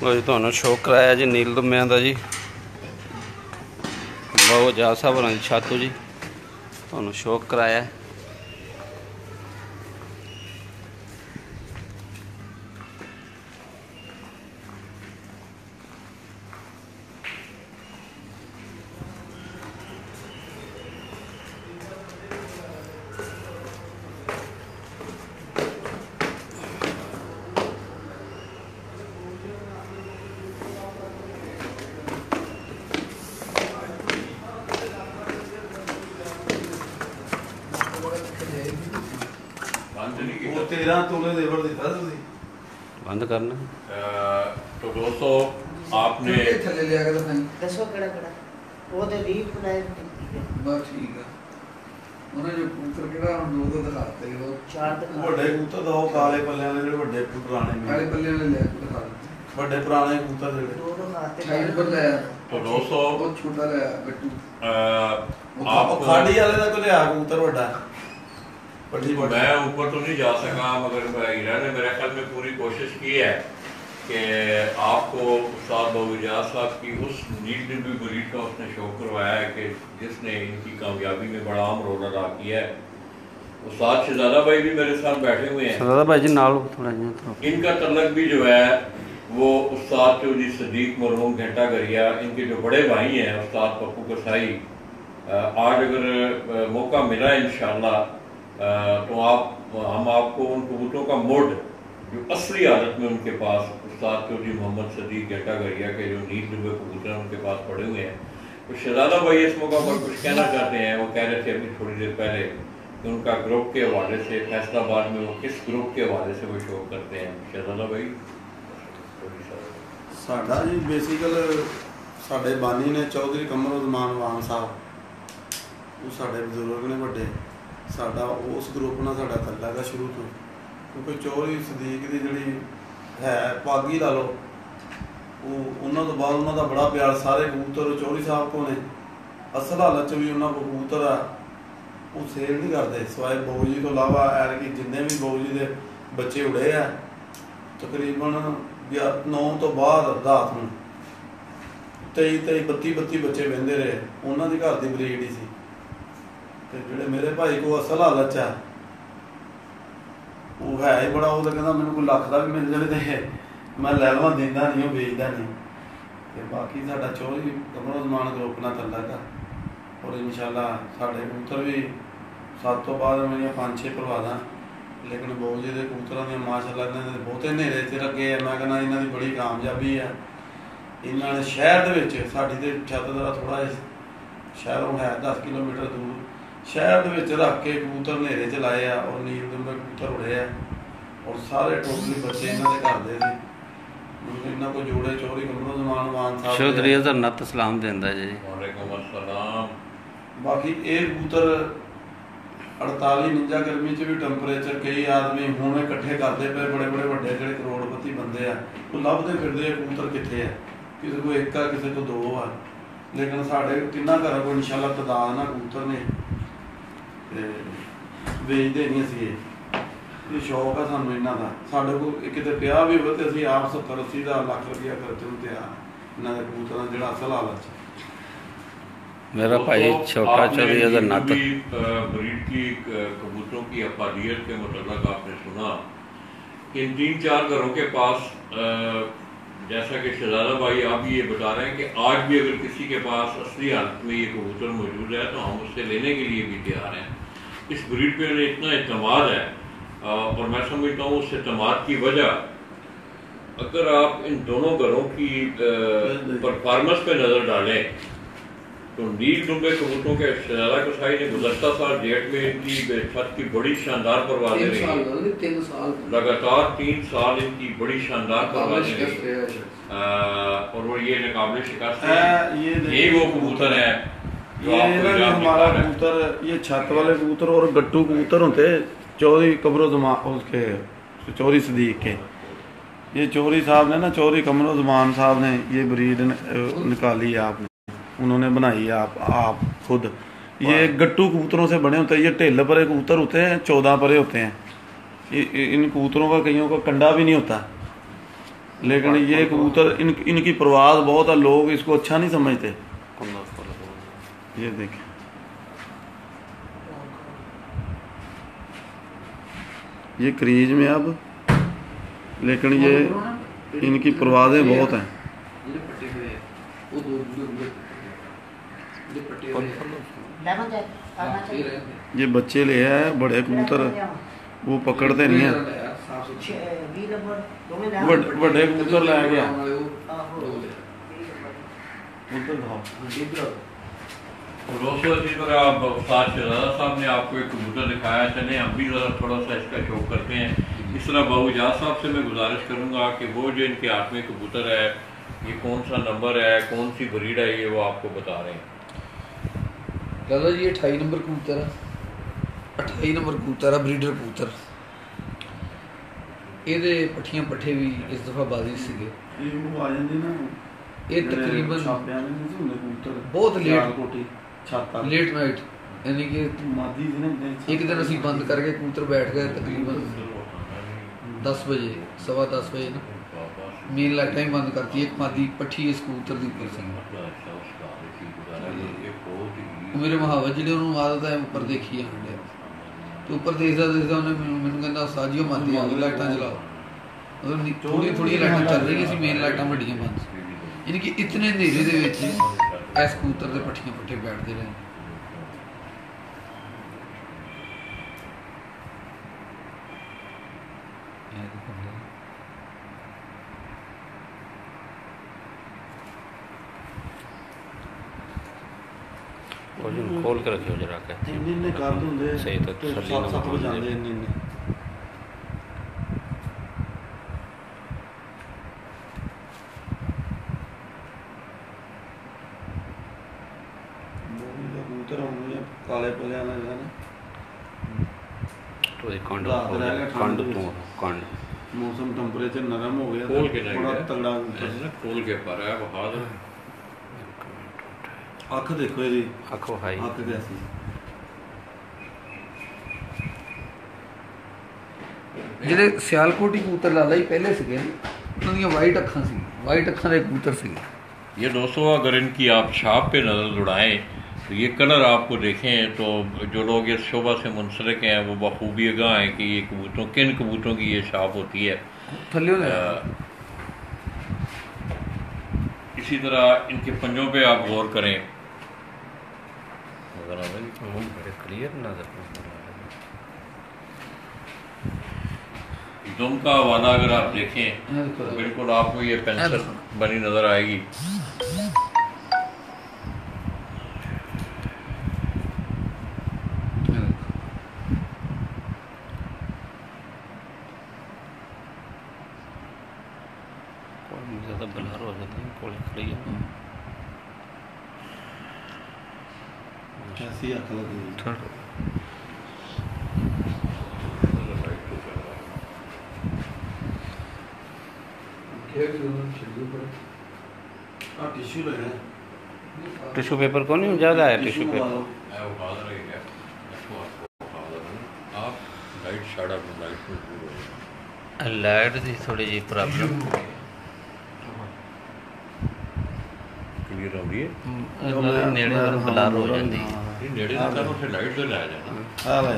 Speaker 1: जी तुहानू शौक कराया जी नील दुंबियां दा जी। बाबू जाल साहब होरां दी छातू जी तुहानू शौक कराया।
Speaker 4: ਉਹ 13 ਤੋਲੇ ਦੇਵਰ ਦਿੱਤਾ ਤੁਸੀਂ
Speaker 1: बंद करना।
Speaker 2: तो दोस्तों आपने
Speaker 4: थले लिया कर भाई
Speaker 3: दसो केड़ा केड़ा वो ते रीप बनाए
Speaker 4: बस ठीक है उन्हें जो कबूतर केड़ा हम दो दिखाते हैं वो
Speaker 3: चार दिखा
Speaker 5: ਵੱਡੇ ਕਬੂਤਰ ਦਾ ਉਹ ਕਾਲੇ ਪੱਲਿਆਂ ਦੇ ਜਿਹੜੇ ਵੱਡੇ ਪੁਰਾਣੇ
Speaker 4: काले पल्ले वाले ले दिखा
Speaker 5: ਵੱਡੇ ਪੁਰਾਣੇ ਕਬੂतर ਜਿਹੜੇ
Speaker 3: दो दिखाते
Speaker 4: शायद पर ले
Speaker 2: तो दोस्तों
Speaker 4: बहुत छोटा ले गट्टू
Speaker 2: आप
Speaker 5: ਖਾੜੀ ਵਾਲੇ ਦਾ ਕੋਈ ਲਿਆ ਕਬੂतर ਵੱਡਾ ਵੱਡੀ ਵੱਡੀ
Speaker 2: मैं ऊपर तो नहीं जा सका मगर हीरा ने मेरे ख्याल में पूरी कोशिश की है कि आपको उस्ताद बाबूजाद साहब की उस नील डिब्बी ब्रीड का उसने शो करवाया है कि जिसने इनकी कामयाबी में बड़ा अहम रोल अदा किया है। उस्ताद शहजादा भाई भी मेरे साथ बैठे हुए हैं।
Speaker 1: सरदार भाई जी नाल थोड़ा जिहा
Speaker 2: इनका तल्लक भी जो है वो उस्ताद चौधरी सदीक मरहूम घंटा गरिया इनके जो बड़े भाई हैं उस्ताद पप्पू कसाई। आज अगर मौका मिला इंशाल्लाह तो हम आपको उन कबूतरों का मुड जो असली हालत में उनके पास उस्ताद चौधरी मोहम्मद सदीक घंटा गरिया के जो नील डुबे कबूतर उनके पास पड़े हुए हैं। तो शहजादा भाई इस मौका पर कुछ कहना चाहते हैं। वो कह रहे थे अभी थोड़ी देर पहले कि उनका ग्रुप के हवाले से फैसलाबाद में वो किस ग्रुप के हवाले से वो शो करते हैं। शहजादा भाई
Speaker 5: ਸਾਡਾ ਜੀ ਬੇਸਿਕਲ ਸਾਡੇ ਬਾਨੀ ਨੇ ਚੌਧਰੀ ਕਮਰ ਉਜ਼ਮਾਨ ਵਾਨ ਸਾਹਿਬ ਉਹ ਸਾਡੇ ਬਜ਼ੁਰਗ ਨੇ ਵੱਡੇ ਸਾਡਾ ਉਸ ਗਰੁੱਪ ਨਾਲ ਸਾਡਾ ਤਾਲੁਕ ਹੈ ਸ਼ੁਰੂ ਤੋਂ ਕਿਉਂਕਿ ਚੌਧਰੀ ਸਦੀਕ ਦੀ ਜਿਹੜੀ ਹੈ ਪਾਗੀ ਲਾ ਲਓ ਉਹ ਉਹਨਾਂ ਤੋਂ ਬਾਅਦ ਉਹਨਾਂ ਦਾ ਬੜਾ ਪਿਆਰ ਸਾਰੇ ਕਬੂਤਰ ਚੌਧਰੀ ਸਾਹਿਬ ਕੋਲ ਨੇ ਅਸਲ ਹਾਲਤ 'ਚ ਵੀ ਉਹਨਾਂ ਕੋਲ ਕਬੂਤਰ ਆ ਉਹ ਸੇਲ ਨਹੀਂ ਕਰਦੇ ਸਿਵਾਏ ਬਾਊ ਜੀ ਤੋਂ ਇਲਾਵਾ ਐਤਕੀ ਜਿੰਨੇ ਵੀ ਬਾਊ ਜੀ ਦੇ ਬੱਚੇ ਉੜੇ ਆ ਤਕਰੀਬਨ 9 ਤੋਂ ਬਾਅਦ ਰਾਤ ਨੂੰ 32 ਬੱਚੇ ਵਹਿੰਦੇ ਰਹੇ ਉਹਨਾਂ ਦੀ ਘਰ ਦੀ ਬਰੀਡ ਹੀ ਸੀ ਤੇ ਜਿਹੜੇ ਮੇਰੇ ਭਾਈ ਕੋ ਅਸਲ ਹਾਲਤ 'ਚ ਆ ਉਹ ਹੈ ਹੀ ਬੜਾ ਉਹ ਤਾਂ ਕਹਿੰਦਾ ਮੈਨੂੰ ਕੋਈ ਲੱਖ ਦਾ ਵੀ ਮਿਲ ਜਾਵੇ ਤੇ ਮੈਂ ਲੈ ਲਵਾਂ ਦਿੰਦਾ ਨਹੀਂ ਉਹ ਵੇਚਦਾ ਨਹੀਂ ਤੇ ਬਾਕੀ ਸਾਡਾ ਚੌਧਰੀ ਕਮਰ ਉਜ਼ਮਾਨ ਗਰੁੱਪ ਨਾਲ ਤਾਲੁਕ ਆ ਔਰ ਇਨਸ਼ਾਅੱਲਾ ਸਾਡੇ ਕਬੂਤਰ ਵੀ 7 ਤੋਂ ਬਾਅਦ ਮੇਰੀਆਂ 5-6 ਪ੍ਰਵਾਦਾਂ ਲੇਕਿਨ ਬਾਊ ਜੀ ਦੇ ਕਬੂਤਰਾਂ ਦੀਆਂ ਮਾਸ਼ਾਅੱਲਾ ਇਹਨਾਂ ਦੇ ਬਹੁਤੇ ਹਨੇਰੇ 'ਚ ਲੱਗੇ ਆ। ਮੈਂ ਕਹਿੰਦਾ ਇਹਨਾਂ ਦੀ ਬੜੀ ਕਾਮਯਾਬੀ ਆ। ਇਹਨਾਂ ਨੇ ਸ਼ਹਿਰ ਦੇ ਵਿੱਚ ਸਾਡੀ ਤੇ ਛੱਤ ਦਾ ਥੋੜਾ ਜਿਹਾ ਸ਼ਹਿਰੋਂ ਹੈ 10 ਕਿਲੋਮੀਟਰ ਦੂਰ ਸ਼ਹਿਰ ਦੇ ਵਿੱਚ ਰੱਖ ਕੇ ਕਬੂਤਰ ਹਨੇਰੇ 'ਚ ਲਾਏ ਆ ਔਰ ਨੀਲ ਦੁੰਬੇ ਕਬੂਤਰ ਉੜੇ ਆ ਔਰ ਸਾਰੇ ਟੋਟਲੀ ਬੱਚੇ ਇਹਨਾਂ ਦੇ ਘਰ ਦੇ ਸੀ। ਇਹਨਾਂ ਕੋ ਜੋੜੇ ਚੌਧਰੀ ਕਮਰ ਉਜ਼ਮਾਨ ਵਾਨ ਸਾਹਿਬ
Speaker 1: ਚੌਧਰੀ ਦਾ ਨਤ ਸਲਾਮ ਦਿੰਦਾ ਜੀ।
Speaker 2: वालेकुम अस्सलाम।
Speaker 5: ਬਾਕੀ ਇਹ ਕਬੂਤਰ 48 49 ਗਰਮੀ 'ਚ ਵੀ ਟੈਂਪਰੇਚਰ ਕਈ ਆਦਮੀ ਹੁਣ ਇਕੱਠੇ ਕਰਦੇ ਪਏ ਬੜੇ ਵੱਡੇ ਜਿਹੜੇ ਕਰੋੜਪਤੀ ਬੰਦੇ ਆ ਉਹ ਲੱਭਦੇ ਫਿਰਦੇ ਆ ਕਬੂਤਰ ਕਿੱਥੇ ਆ ਕਿਸੇ ਕੋਲ ਇੱਕ ਆ ਕਿਸੇ ਕੋਲ ਦੋ ਆ ਲੇਕਿਨ ਸਾਡੇ ਤਿੰਨਾਂ ਘਰਾਂ ਕੋਲ ਇਨਸ਼ਾਅੱਲਾ ਤਦਾਦ ਨਾਲ ਕਬੂਤਰ ਨੇ ਤੇ ਵੇਚਦੇ ਨਹੀਂ ਅਸੀਂ ਇਹ ਸ਼ੌਕ ਆ ਸਾਨੂੰ ਇਹਨਾਂ ਦਾ। ਸਾਡੇ ਕੋਲ ਕਿਤੇ ਪਿਆ ਵੀ ਹੋਵੇ ਤੇ ਅਸੀਂ ਆਪ 70-80 ਦਾ ਲੱਖ ਰੁਪਇਆ ਖਰਚਣ ਨੂੰ ਤਿਆਰ ਇਹਨਾਂ ਦੇ ਕਬੂਤਰਾਂ ਜਿਹੜਾ ਅਸਲ ਹਾਲਤ 'ਚ।
Speaker 1: मेरा भाई छोटा चौधरी का नत
Speaker 2: ब्रीड की कबूतरों की अफादियत के मतलब आपने सुना। इन 3-4 घरों के पास जैसा कि शहजादा भाई आप ये बता रहे हैं कि आज भी अगर किसी के पास असली हालत में ये कबूतर मौजूद है तो हम उससे लेने के लिए भी तैयार हैं। इस ब्रीड पे इतना एतमाद है और मैं समझता हूँ उस एतमाद की वजह अगर आप इन दोनों घरों की परफॉर्मेंस पे नज़र डालें तो नील डुबे कबूतरों के शहजादा कसाई ने गुज़श्ता साल जेठ में इनकी छत की बड़ी शानदार परवाज़ें रही।
Speaker 4: 3 साल
Speaker 2: लगातार 3 साल इनकी बड़ी शानदार परवाज़ें रही और वो ये नाकाबिल शिकस्त है। ये वो कबूतर है जो आपको
Speaker 5: हमारा कबूतर ये छत वाले कबूतर और गट्टू कबूतर होते चौधरी कमर उज़मान उसके चौधरी सदीक के ये चौधरी साहब ने ना चौधरी कमर उज़मान साहब ने ये ब्रीड निकाली है आपने उन्होंने बनाई आप खुद। ये गट्टू कबूतरों से बने होते हैं। ये ढिल परे कबूतर होते हैं 14 परे होते हैं। इन कबूतरों का कईयों का कंडा भी नहीं होता लेकिन ये कबूतर इनकी परवाज़ बहुत है। लोग इसको अच्छा नहीं समझते। ये देखें ये क्रीज में अब लेकिन ये इनकी परवाज़ें बहुत हैं। ये बच्चे ले आए बड़े कबूतर वो पकड़ते नहीं है बड़े कबूतर ले गया
Speaker 2: दोस्तों इसी तरह उस्ताद शहजादा साहब ने आपको एक कबूतर दिखाया। चले हम भी ज़रा थोड़ा सा इसका शौक करते हैं। इस तरह बाबूजाद साहब से मैं गुजारिश करूंगा कि वो जो इनके हाथ में कबूतर है, ये कौन सा नंबर है, कौन सी ब्रीड है, ये वो आपको बता रहे हैं।
Speaker 4: दादा जी 28 नंबर कबूतर है, 28 नंबर कबूतर है, ब्रीडर कबूतर। ਇਹਦੇ ਪੱਠੀਆਂ ਪੱਠੇ ਵੀ ਇਸ ਦਫਾ ਬਾਜ਼ੀ ਸੀਗੇ।
Speaker 5: ਇਹ ਆ ਜਾਂਦੇ ਨਾ,
Speaker 4: ਇਹ ਤਕਰੀਬਨ
Speaker 5: ਛਾਪਿਆਂ ਦੇ ਨਹੀਂ ਹੁੰਦੇ ਕਬੂਤਰ,
Speaker 4: ਬਹੁਤ ਲੇਟ
Speaker 5: ਕੋਟੀ ਛਾਤਾ
Speaker 4: ਲੇਟ ਨਾਈਟ, यानी कि
Speaker 5: ਮਾਦੀ ਸੀ ਨਾ
Speaker 4: एक दिन ਅਸੀਂ ਬੰਦ ਕਰਕੇ ਕਬੂਤਰ ਬੈਠ ਗਏ ਤਕਰੀਬਨ 10 ਵਜੇ, 10:15 ਵਜੇ ਨਾ ਮੇਨ ਲਾਈਟਾਂ ਹੀ ਬੰਦ ਕਰਤੀ। ਇੱਕ ਮਾਦੀ ਪੱਠੀ ਇਸ ਕਬੂਤਰ ਦੀ ਉੱਪਰ ਸੀ। ਮੇਰੇ ਮਹਾਵਤ ਜਿਹੜੇ ਉਹਨੂੰ ਆਦਤ ਹੈ ਉੱਪਰ ਦੇਖੀ ਜਾਂਦੇ, ਤੇ ਉੱਪਰ ਦੇਖਦਾ ਦੇਖਦਾ ਉਹਨੇ ਮੈਨੂੰ ਕਹਿੰਦਾ ਸਾਜੀਓ ਮਾਦੀ ਆ ਗਈ, ਲਾਈਟਾਂ ਚਲਾਓ। ਮਤਲਬ ਥੋੜ੍ਹੀਆਂ ਲਾਈਟਾਂ ਚੱਲ ਰਹੀਆਂ ਸੀ, ਮੇਨ ਲਾਈਟਾਂ ਵੱਡੀਆਂ ਬੰਦ ਸੀ। ਯਾਨੀ ਕਿ ਇਤਨੇ ਹਨੇਰੇ ਦੇ ਵਿੱਚ ਇਸ ਕਬੂਤਰ ਦੇ ਪੱਠੀਆਂ ਪੱਠੇ ਬੈਠਦੇ ਰਹੇ।
Speaker 1: खोल के रखियो जरा के
Speaker 5: ਇੰਨੇ ਕਰ ਦਿੰਦੇ
Speaker 1: सही तो तसल्ली ना
Speaker 5: 7 ਵਜੇ ਜਾਂਦੇ ਇੰਨੇ ਮੂਵੀ ਦਾ ਕਬੂਤਰ ਹੁੰਦੇ ਕਾਲੇ ਪਲਿਆਂ ਦਾ ਜਿਹੜਾ ਨਾ
Speaker 1: तो एक कंड
Speaker 5: रात रहेगा ठंड
Speaker 1: कंड तो कंड
Speaker 5: मौसम टेम्परेचर नरम हो गया
Speaker 2: खोल के नहीं
Speaker 5: बड़ा
Speaker 2: गया।
Speaker 5: तगड़ा
Speaker 2: ऐसे ना खोल के पर है बहादुर।
Speaker 5: ਅੱਖ ਦੇਖੋ ਇਹਦੀ,
Speaker 1: आखो हाई
Speaker 5: ਅੱਖ ਕੈਸੀ
Speaker 4: ਜਿਹੜੇ ਸਿਆਲਕੋਟੀ ਕਬੂਤਰ ਲਾਲਾ ਜੀ ਪਹਿਲੇ ਸੀਗੇ ਨਾ, ਉਹਨਾਂ ਦੀਆਂ ਵਾਈਟ ਅੱਖਾਂ ਸੀ, ਵਾਈਟ ਅੱਖਾਂ ਦੇ ਕਬੂਤਰ ਸੀਗੇ।
Speaker 2: ये दोस्तों अगर इनकी आप छाप पे नज़र दौड़ाएं तो ये कलर आपको देखें तो जो लोग इस शोबा से मुंसलिक हैं वो बखूबी आगाह हैं कि ये कबूतरों किन कबूतरों की ये छाप होती है।
Speaker 4: थल्ले
Speaker 2: इसी तरह इनके पंजों पे आप गौर करें,
Speaker 1: क्लियर नजर
Speaker 2: दुम का हवाला अगर आप देखें तो बिल्कुल आपको ये पेंसिल बनी नजर आएगी।
Speaker 1: ज़्यादा बलहर हो जाते हैं कोल खड़ी है
Speaker 5: कैसी अख लगी टिश्यू लगे
Speaker 1: टिश्यू पेपर को नहीं ज़्यादा है टिश्यू पेपर
Speaker 2: आप लाइट शाड़ा लाइट में दूर हो
Speaker 1: लाइट की थोड़ी जी प्रॉब्लम
Speaker 2: क्लियर हो रही है।
Speaker 1: नेड़े बलहर हो जाती है
Speaker 2: ये नेड़े से तो उसे लाइट से लाया जाना।
Speaker 5: आ ले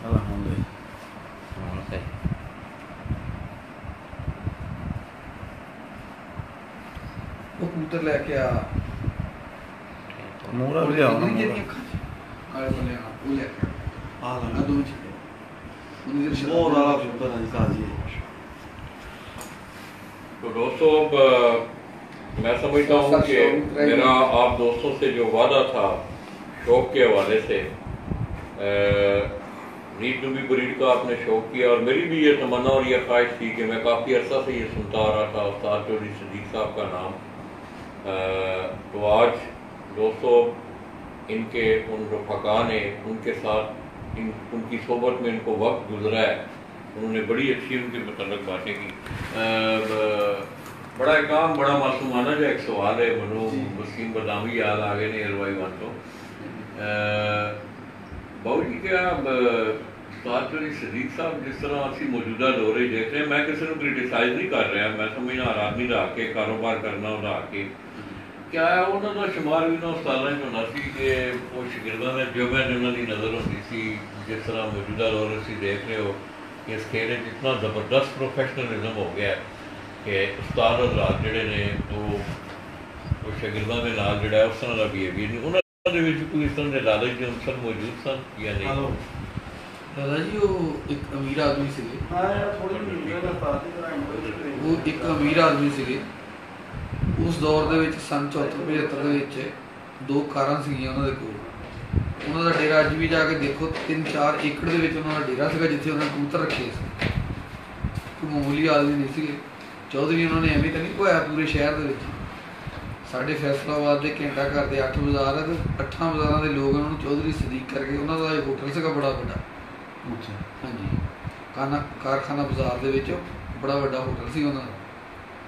Speaker 5: अल्हम्दुलिल्लाह
Speaker 4: ਉਹ ਕਬੂਤਰ ਲੈ ਕੇ ਆ
Speaker 5: मोरा भी आओ ना
Speaker 4: ਜਿਹੜੀਆਂ ਅੱਖਾਂ 'ਚ ਕਾਲੇ ਪੱਲੇ ਆ ਉਹ ਲੈ ਕੇ
Speaker 5: आ
Speaker 4: ਆ
Speaker 5: ला
Speaker 4: ਦੋ ਚ ਉਹਨੂੰ ਜਿਹੜੇ
Speaker 5: बहुत वाला कबूतर है काजी
Speaker 2: तो दोस्तों अब मैं समझता हूँ कि मेरा आप दोस्तों से जो वादा था शौक के हवाले से, नीट नबी ब्रीड का आपने शौक किया और मेरी भी ये तमन्ना और ये ख्वाहिश थी कि मैं काफ़ी अर्सा से ये सुनता आ रहा था उस्ताद चौधरी सदीक साहब का नाम। तो आज दोस्तों इनके उन रफ़का ने उनके साथ उनकी सोबत में इनको वक्त गुजरा है, उन्होंने बड़ी अच्छी उनके मतलब बातें की। बड़ा काम बड़ा मासूमाना जो एक सवाल है मनो वसीम बदामी याद आ गए ने हलवाई वन तो बाबू जी क्या उस्ताद चौधरी सदीक साहब जिस तरह असं मौजूदा दौरे देख रहे हैं, मैं किसी को क्रिटिसाइज नहीं कर रहा, मैं समझना आदमी रहा के कारोबार करना रहा के क्या है उन्होंने शुमार भी ना उस्तादा होना सी कि वो शागिर्दां ने जो मैं उन्होंने नज़र होती सी जिस तरह मौजूदा दौर असी देख रहे हो कि इस खेल इतना ज़बरदस्त प्रोफेशनलिज्म हो गया है कि उस्ताद हज़रात जिहड़े ने वो शागिर्दां दे नाल जिहड़ा है उस तरह का बिहेवियर नहीं उन्होंने दे विच कोई इस तरह के लालच के अंसर मौजूद सन या नहीं।
Speaker 4: दादा जी वो एक अमीर आदमी सीगे,
Speaker 5: हां यार थोड़ी मेरा साथी
Speaker 4: वो एक अमीर आदमी सीगे उस दौर ਦੇ ਵਿੱਚ ਸਨ 74-75 ਦੇ ਵਿੱਚ ਦੋ ਕਾਰਾਂ ਸੀਗੀਆਂ ਉਹਨਾਂ ਦੇ ਕੋਲ। ਉਹਨਾਂ ਦਾ ਡੇਰਾ ਅੱਜ ਵੀ ਜਾ ਕੇ ਦੇਖੋ 3-4 ਏਕੜ ਦੇ ਵਿੱਚ ਉਹਨਾਂ ਦਾ ਡੇਰਾ ਸੀਗਾ ਜਿੱਥੇ ਉਹਨਾਂ ਨੇ ਕਬੂਤਰ ਰੱਖੇ ਸੀ। ਕੋਈ ਮਾਮੂਲੀ ਆਦਮੀ ਨਹੀਂ ਸੀਗੇ। ਚੌਧਰੀ ਉਹਨਾਂ ਨੇ ਐਵੇਂ ਤਾਂ ਨਹੀਂ ਘੋਇਆ ਪੂਰੇ ਸ਼ਹਿਰ ਦੇ ਵਿੱਚ। ਸਾਡੇ ਫੈਸਲਾਬਾਦ ਦੇ ਘੰਟਾ ਘਰ ਦੇ 8 ਬਾਜ਼ਾਰ ਹੈ, ਤੇ 8 ਬਾਜ਼ਾਰਾਂ ਦੇ ਲੋਕ ਉਹਨਾਂ ਨੂੰ ਚੌਧਰੀ ਸਦੀਕ ਕਰਕੇ, ਉਹਨਾਂ ਦਾ ਇਹ ਹੋਟਲ ਸੀਗਾ ਬੜਾ ਵੱਡਾ।
Speaker 5: ਅੱਛਾ।
Speaker 4: ਹਾਂਜੀ, ਕਾਰਖਾਨਾ ਬਾਜ਼ਾਰ ਦੇ ਵਿੱਚ ਬੜਾ ਵੱਡਾ ਹੋਟਲ ਸੀ ਉਹਨਾਂ ਦਾ,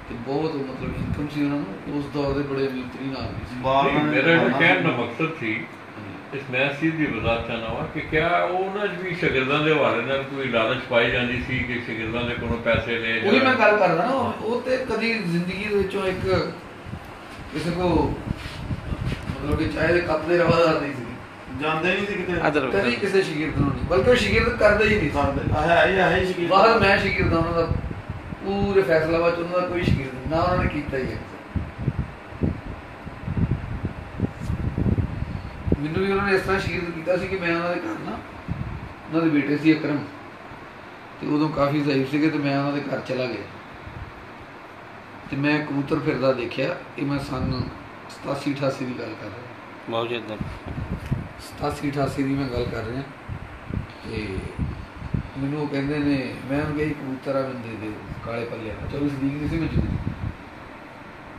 Speaker 4: ਤੇ ਬਹੁਤ ਮਤਲਬ ਇਨਕਮ ਸੀ ਉਹਨਾਂ ਨੂੰ। ਉਸ ਦੌਰ ਦੇ ਬੜੇ ਅਮੀਰ ਆਦਮੀ ਸੀ।
Speaker 2: मेरा जो कहने का मकसद थी इस मैं सीधी वजाहत चाहना वा कि क्या ਉਹਨਾਂ ਵੀ ਸ਼ਾਗਿਰਦਾਂ ਦੇ ਹਵਾਲੇ ਨਾਲ ਕੋਈ ਲਾਲਚ ਪਾਈ ਜਾਂਦੀ ਸੀ ਕਿ ਸ਼ਾਗਿਰਦਾਂ ਦੇ ਕੋਲੋਂ ਪੈਸੇ ਲੈ
Speaker 4: ਉਹੀ ਮੈਂ ਗੱਲ ਕਰਦਾ ਨਾ, ਉਹ ਤੇ ਕਦੀ ਜ਼ਿੰਦਗੀ ਦੇ ਵਿੱਚੋਂ ਇੱਕ ਕਿਸੇ ਕੋ ਮਤਲਬ ਕਿ ਚਾਹੇ ਦੇ ਕੱਪ ਦੇ ਰਵਾਦਾਰ ਨਹੀਂ ਸੀ,
Speaker 5: ਜਾਂਦੇ ਨਹੀਂ ਸੀ ਕਿਤੇ
Speaker 4: ਕਦੀ ਕਿਸੇ ਸ਼ਾਗਿਰਦ ਨੂੰ ਨਹੀਂ, ਬਲਕਿ ਉਹ ਸ਼ਾਗਿਰਦ ਕਰਦੇ ਹੀ ਨਹੀਂ ਸੀ।
Speaker 5: ਹੈ ਸ਼ਕੀਰ
Speaker 4: ਬਾਹਰ ਮੈਂ ਸ਼ਾਗਿਰਦ ਉਹਨਾਂ ਦਾ ਪੂਰੇ ਫੈਸਲਾਬਾਦ ਚ ਉਹਨਾਂ ਦਾ ਕੋਈ ਸ਼ਾਗਿਰਦ ਨਹੀਂ, ਨਾ ਉਹਨਾਂ ਨੇ ਕੀਤਾ ਹੀ ਹੈ। ਮੈਨੂੰ ਵੀ ਉਹਨਾਂ ਨੇ ਇਸ ਤਰ੍ਹਾਂ ਸ਼ਾਗਿਰਦ ਕੀਤਾ ਸੀ ਕਿ ਮੈਂ ਉਹਨਾਂ ਦੇ ਘਰ ਨਾ, ਉਹਨਾਂ ਦੇ ਬੇਟੇ ਸੀ ਅਕਰਮ, ਤੇ ਉਦੋਂ ਕਾਫੀ ਜ਼ਾਇਫ ਸੀਗੇ, ਤੇ ਮੈਂ ਉਹਨਾਂ ਦੇ ਘਰ ਚਲਾ ਗਿਆ ਤੇ ਮੈਂ ਕਬੂਤਰ ਫਿਰਦਾ ਦੇਖਿਆ। ਇਹ ਮੈਂ ਸੰਨ 87-88 ਦੀ ਗੱਲ ਕਰ ਰਿਹਾ,
Speaker 1: ਬਹੁਤ ਜਿਆਦਾ
Speaker 4: 87-88 ਦੀ ਮੈਂ ਗੱਲ ਕਰ ਰਿਹਾ। ਤੇ ਮੈਨੂੰ ਉਹ ਕਹਿੰਦੇ ਨੇ, ਮੈਂ ਉਹਨੂੰ ਕਹੀ ਕਬੂਤਰ ਆ ਮੈਨੂੰ ਦੇ ਦੇ ਕਾਲੇ ਪੱਲੇ ਦਾ, 24 ਸਦੀਕ ਨਹੀਂ ਸੀ ਮੈਨੂੰ,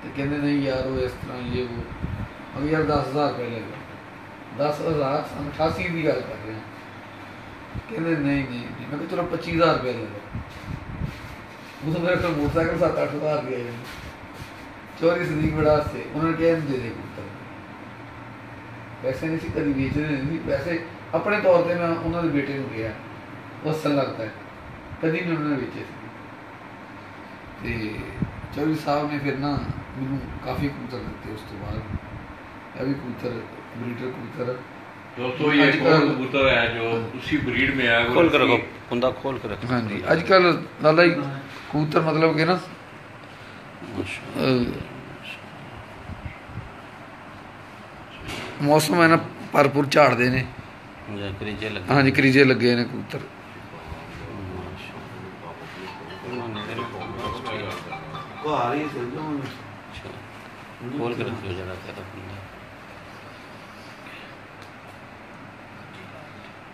Speaker 4: ਤੇ ਕਹਿੰਦੇ ਨਹੀਂ ਯਾਰ ਉਹ ਇਸ ਤਰ੍ਹਾਂ ਇਹ ਉਹ ਅਗੇ ਯਾਰ 10,000 ਰੁਪਏ ਲੈ ਲਓ। 10,000 ਸੰਨ 88 ਦੀ ਗੱਲ ਕਰ ਰਿਹਾ। ਕਹਿੰਦੇ ਨਹੀਂ ਨਹੀਂ, ਮੈਂ ਕਿਹਾ ਚਲੋ 25,000 ਰੁਪਏ ਲੈ ਲਓ। ਉਦੋਂ ਮੇਰੇ ਕੋਲ ਮੋਟਰਸਾਈਕਲ 7-8 ਹਜ਼ਾਰ ਦੀ ਆਈ, ਚੋਰੀ ਸਦੀਕ ਬੜਾ ਸੇ, ਉਹਨਾਂ ਨੇ ਕਿਹਾ ਦੇ ਦੇ ਕਬੂਤਰ। ਪੈਸੇ ਨਹੀਂ ਸੀ ਕਦੀ ਵੇਚਦੇ ਨਹੀਂ ਸੀ ਪੈਸੇ, ਆਪਣੇ ਤੌਰ ਤੇ ਮੈਂ ਉਹਨਾਂ ਦੇ ਬੇਟੇ ਨੂੰ ਕਿਹਾ, ਉਹ ਅਸਲ ਲੱਗਦਾ ਹੈ, ਕਦੀ ਨਹੀਂ ਉਹਨਾਂ ਨੇ ਵੇਚੇ ਸੀ। ਤੇ ਚੌਧਰੀ ਸਾਹਿਬ ਨੇ ਫਿਰ ਨਾ ਮੈਨੂੰ ਕਾਫੀ ਕਬੂਤਰ ਦਿੱਤੇ। ਉਸ ਤੋਂ ਬਾਅਦ ਇਹ ਵੀ ਕਬੂਤਰ ਬਰੀਡਰ कबूतर।
Speaker 2: दोस्तों ये एक और कबूतर है जो उसी ब्रीड में है।
Speaker 1: खोल कर रखो, कुंदा खोल कर रखो।
Speaker 4: हाँ जी, आजकल लाला जी कबूतर मतलब कि ना मौसम है ना भरपूर झाड़ते ने। हाँ जी, करीजे लगे ने कबूतर।
Speaker 1: खोल कर रखियो जरा कहता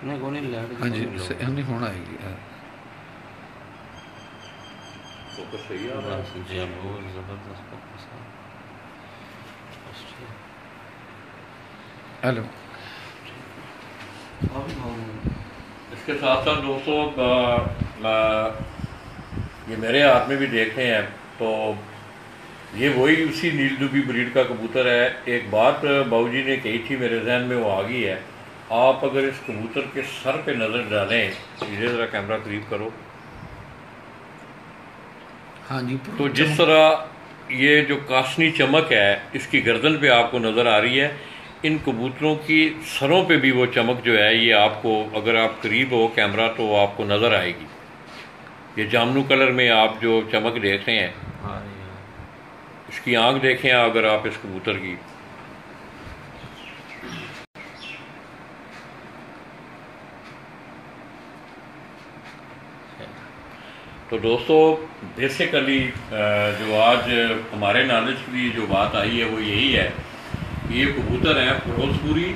Speaker 1: नहीं कोनी लैड।
Speaker 4: हाँ जी, नहीं होना आएगी
Speaker 2: तो सही है
Speaker 1: जी, बहुत जबरदस्त।
Speaker 4: हेलो।
Speaker 2: इसके साथ साथ दोस्तों ये मेरे हाथ में भी देख रहे हैं तो ये वही उसी नीलदुबी ब्रीड का कबूतर है। एक बात बाबूजी ने कही थी, मेरे जहन में वो आ गई है। आप अगर इस कबूतर के सर पे नज़र डालें, ये ज़रा कैमरा करीब करो।
Speaker 4: हाँ जी,
Speaker 2: तो जिस तरह ये जो कासनी चमक है इसकी गर्दन पे आपको नज़र आ रही है, इन कबूतरों की सरों पे भी वो चमक जो है ये आपको, अगर आप करीब हो कैमरा तो आपको नज़र आएगी। ये जामनू कलर में आप जो चमक देख रहे हैं, इसकी आंख देखें अगर आप इस कबूतर की, तो दोस्तों बेसिकली जो आज हमारे नॉलेज की जो बात आई है वो यही है कि ये कबूतर हैं फिरोजपुरी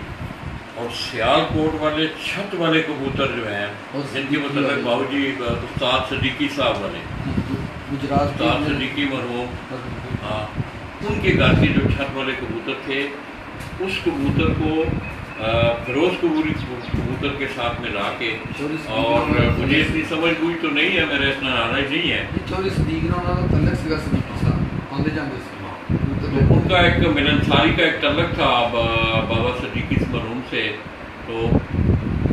Speaker 2: और सियालकोट वाले छत वाले कबूतर जो हैं, जिनके मतलब बाबूजी उस्ताद सदीकी साहब वाले,
Speaker 4: गुजरात
Speaker 2: उस्ताद सदीकी मरहूम, हाँ, उनके घर के जो छत वाले कबूतर थे, उस कबूतर को फिरोजपुरी कबूतर के साथ में ला के, और मुझे इतनी समझ बुझ तो नहीं है, मेरा इतना नॉलेज नहीं है, तो उनका एक मिलनसारी का एक तल्लक था बाबा सदीकी मरहूम से। तो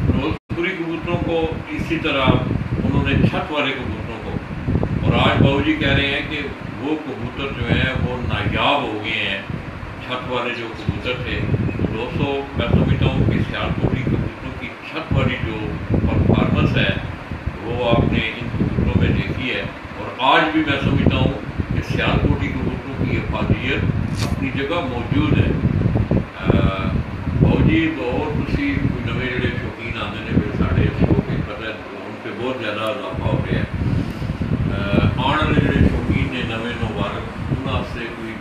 Speaker 2: फिरोजपुरी कबूतरों को इसी तरह उन्होंने छत वाले कबूतरों को, और आज बाबूजी कह रहे हैं कि वो कबूतर जो है वो नायाब हो गए हैं, छत वाले जो कबूतर थे। तो दोस्तों मैं समझता हूँ कि सियालकोटी कबूतरों की छत वाली जो परफॉर्मेंस है वो आपने इन कबूतरों में देखी है, और आज भी मैं समझता हूँ कि सियालकोटी कबूतरों की अफादियत अपनी जगह मौजूद है। बाबूजी और तुसी नवे जोड़े शौकीन आते हैं फिर साढ़े शो के पता उन पर बहुत ज़्यादा इजाफा हो गया है। आने वाले जोड़े शौकीन ने नवे मुबारक उन्होंने कोई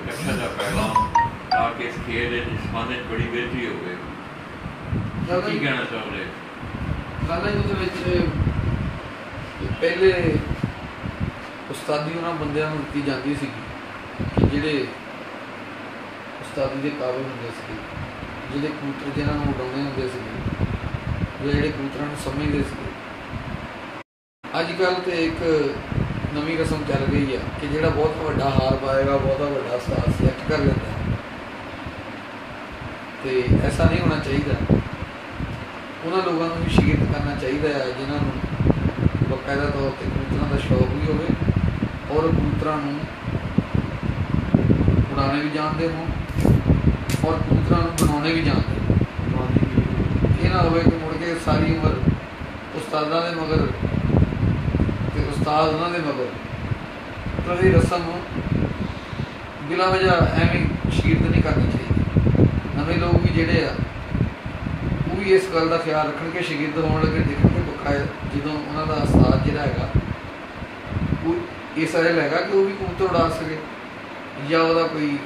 Speaker 2: अच्छा सा पैगाम ताकि इस खेल जिसमाने बड़ी बेहतरी हो गई, की कहना चाह रहे
Speaker 4: ਪਹਿਲੇ ਉਸਤਾਦੀ ਉਹਨਾਂ ਬੰਦਿਆਂ ਨੂੰ ਦਿੱਤੀ ਜਾਂਦੀ ਸੀਗੀ ਕਿ ਜਿਹੜੇ ਉਸਤਾਦੀ ਦੇ ਕਾਬਿਲ ਹੁੰਦੇ ਸੀ, ਜਿਹੜੇ ਕਬੂਤਰ ਜਿਹਨਾਂ ਨੂੰ ਉਡਾਉਣੇ ਹੁੰਦੇ ਸੀਗੇ, ਜਿਹੜੇ ਕਬੂਤਰਾਂ ਨੂੰ ਸਮਝਦੇ ਸੀ। ਅੱਜ ਕੱਲ੍ਹ ਤੇ ਇੱਕ ਨਵੀਂ ਰਸਮ ਚੱਲ ਗਈ ਆ ਕਿ ਜਿਹੜਾ ਬਹੁਤ ਵੱਡਾ ਹਾਰ ਪਾਏਗਾ, ਬਹੁਤਾ ਵੱਡਾ ਉਸਤਾਦ ਸਿਲੈਕਟ ਕਰ ਲੈਂਦਾ, ਤੇ ਐਸਾ ਨਹੀਂ ਹੋਣਾ ਚਾਹੀਦਾ। ਉਹਨਾਂ ਲੋਕਾਂ ਨੂੰ ਵੀ ਸ਼ਾਗਿਰਦ ਕਰਨਾ ਚਾਹੀਦਾ ਹੈ ਜਿਨ੍ਹਾਂ ਨੂੰ ਬਾਕਾਇਦਾ ਤੌਰ 'ਤੇ ਕਬੂਤਰਾਂ ਦਾ ਸ਼ੌਕ ਵੀ ਹੋਵੇ ਔਰ ਕਬੂਤਰਾਂ ਨੂੰ ਉਡਾਉਣੇ ਵੀ ਜਾਣਦੇ ਹੋਣ ਔਰ ਕਬੂਤਰਾਂ ਨੂੰ ਬਣਾਉਣੇ ਵੀ ਜਾਣਦੇ ਹੋਣ। ਇਹ ਨਾ ਹੋਵੇ ਕਿ ਮੁੜ ਕੇ ਸਾਰੀ ਉਮਰ ਉਸਤਾਦਾਂ ਦੇ ਮਗਰ ਤੇ ਉਸਤਾਦ ਉਹਨਾਂ ਦੇ ਮਗਰ, ਤਾਂ ਇਹ ਰਸਮ ਬਿਲਾ ਵਜ੍ਹਾ ਐਵੇਂ ਸ਼ਾਗਿਰਦ ਨਹੀਂ ਕਰਨੀ ਚਾਹੀਦੀ। ਨਵੇਂ ਲੋਕ ਵੀ ਜਿਹੜੇ ਆ ਉਹ ਵੀ ਇਸ ਗੱਲ ਦਾ ਖਿਆਲ ਰੱਖਣ ਕਿ ਸ਼ਾਗਿਰਦ ਹੋਣ ਲੱਗੇ ਦੇਖਣਗੇ ਬਕਾਇਦਾ ਜਦੋਂ ਉਹਨਾਂ ਦਾ ਉਸਤਾਦ ਜਿਹੜਾ ਹੈਗਾ ਉਹ ਇਸ ਤਰ੍ਹਾਂ ਹੈਗਾ ਕਿ ਉਹ ਵੀ ਕਬੂਤਰ ਉਡਾ ਸਕੇ, ਜਾਂ ਉਹਦਾ ਕੋਈ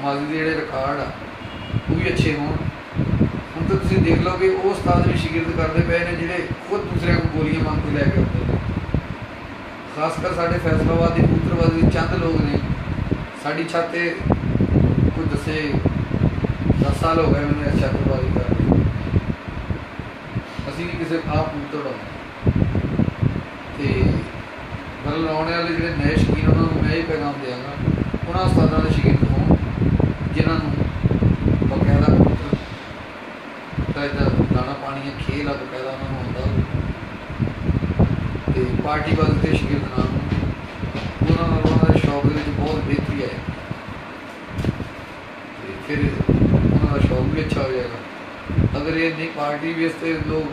Speaker 4: ਮਾਜ਼ੀ ਦੇ ਜਿਹੜੇ ਰਿਕਾਰਡ ਆ ਉਹ ਵੀ ਅੱਛੇ ਹੋਣ। ਹੁਣ ਤਾਂ ਤੁਸੀਂ ਦੇਖ ਲਓ ਕਿ ਉਹ ਉਸਤਾਦ ਵੀ ਸ਼ਾਗਿਰਦ ਕਰਦੇ ਪਏ ਨੇ ਜਿਹੜੇ ਖੁਦ ਦੂਸਰਿਆਂ ਕੋਲ ਗੋਲੀਆਂ ਮੰਗ ਕੇ ਲੈ ਕੇ ਆਉਂਦੇ ਨੇ। ਖਾਸ ਕਰ ਸਾਡੇ ਫੈਸਲਾਬਾਦ ਦੇ ਕਬੂਤਰਬਾਜ਼ੀ ਦੇ ਚੰਦ ਲੋਕ ਨੇ। ਸਾਡੀ ਛੱਤ 'ਤੇ ਕੋਈ ਦੱਸੇ 10 ਸਾਲ ਹੋ ਗਏ ਮੈਨੂੰ ਇਸ ਛੱਤਬਾਜ਼ੀ ਕਰਦੇ, ਅਸੀਂ ਵੀ ਕਿਸੇ ਆਪ ਕਬੂਤਰ ਉਡਾਉਂਦੇ। ਅਤੇ ਮਤਲਬ ਆਉਣ ਵਾਲੇ ਜਿਹੜੇ ਨਵੇਂ ਸ਼ੌਕੀਨ ਉਹਨਾਂ ਨੂੰ ਮੈਂ ਇਹ ਪੈਗਾਮ ਦਿਆਂਗਾ, ਉਹਨਾਂ ਉਸਤਾਦਾਂ ਦੇ ਸ਼ਾਗਿਰਦ ਹੋਣ ਜਿਨ੍ਹਾਂ ਨੂੰ ਬਾਕਾਇਦਾ ਕਬੂਤਰ ਦਾ ਇੱਦਾਂ ਦਾਣਾ ਪਾਣੀ ਖੇਲ ਆ ਬਾਕਾਇਦਾ ਉਹਨਾਂ ਨੂੰ ਆਉਂਦਾ, ਅਤੇ ਪਾਰਟੀਬਾਜ਼ੀ ਦੇ ਸ਼ਾਗਿਰਦ ਨਾ ਹੋਣ। ਉਹਨਾਂ ਨਾਲ ਉਹਨਾਂ ਦੇ ਸ਼ੌਕ ਦੇ ਵਿੱਚ ਬਹੁਤ ਬਿਹਤਰੀ ਆਏ ਅਤੇ ਫਿਰ ਉਹਨਾਂ ਦਾ ਸ਼ੌਕ ਵੀ ਅੱਛਾ ਹੋ ਜਾਏਗਾ। ਅਗਰ ਇਹ ਨਹੀਂ ਪਾਰਟੀ ਬੇਸ 'ਤੇ ਲੋਕ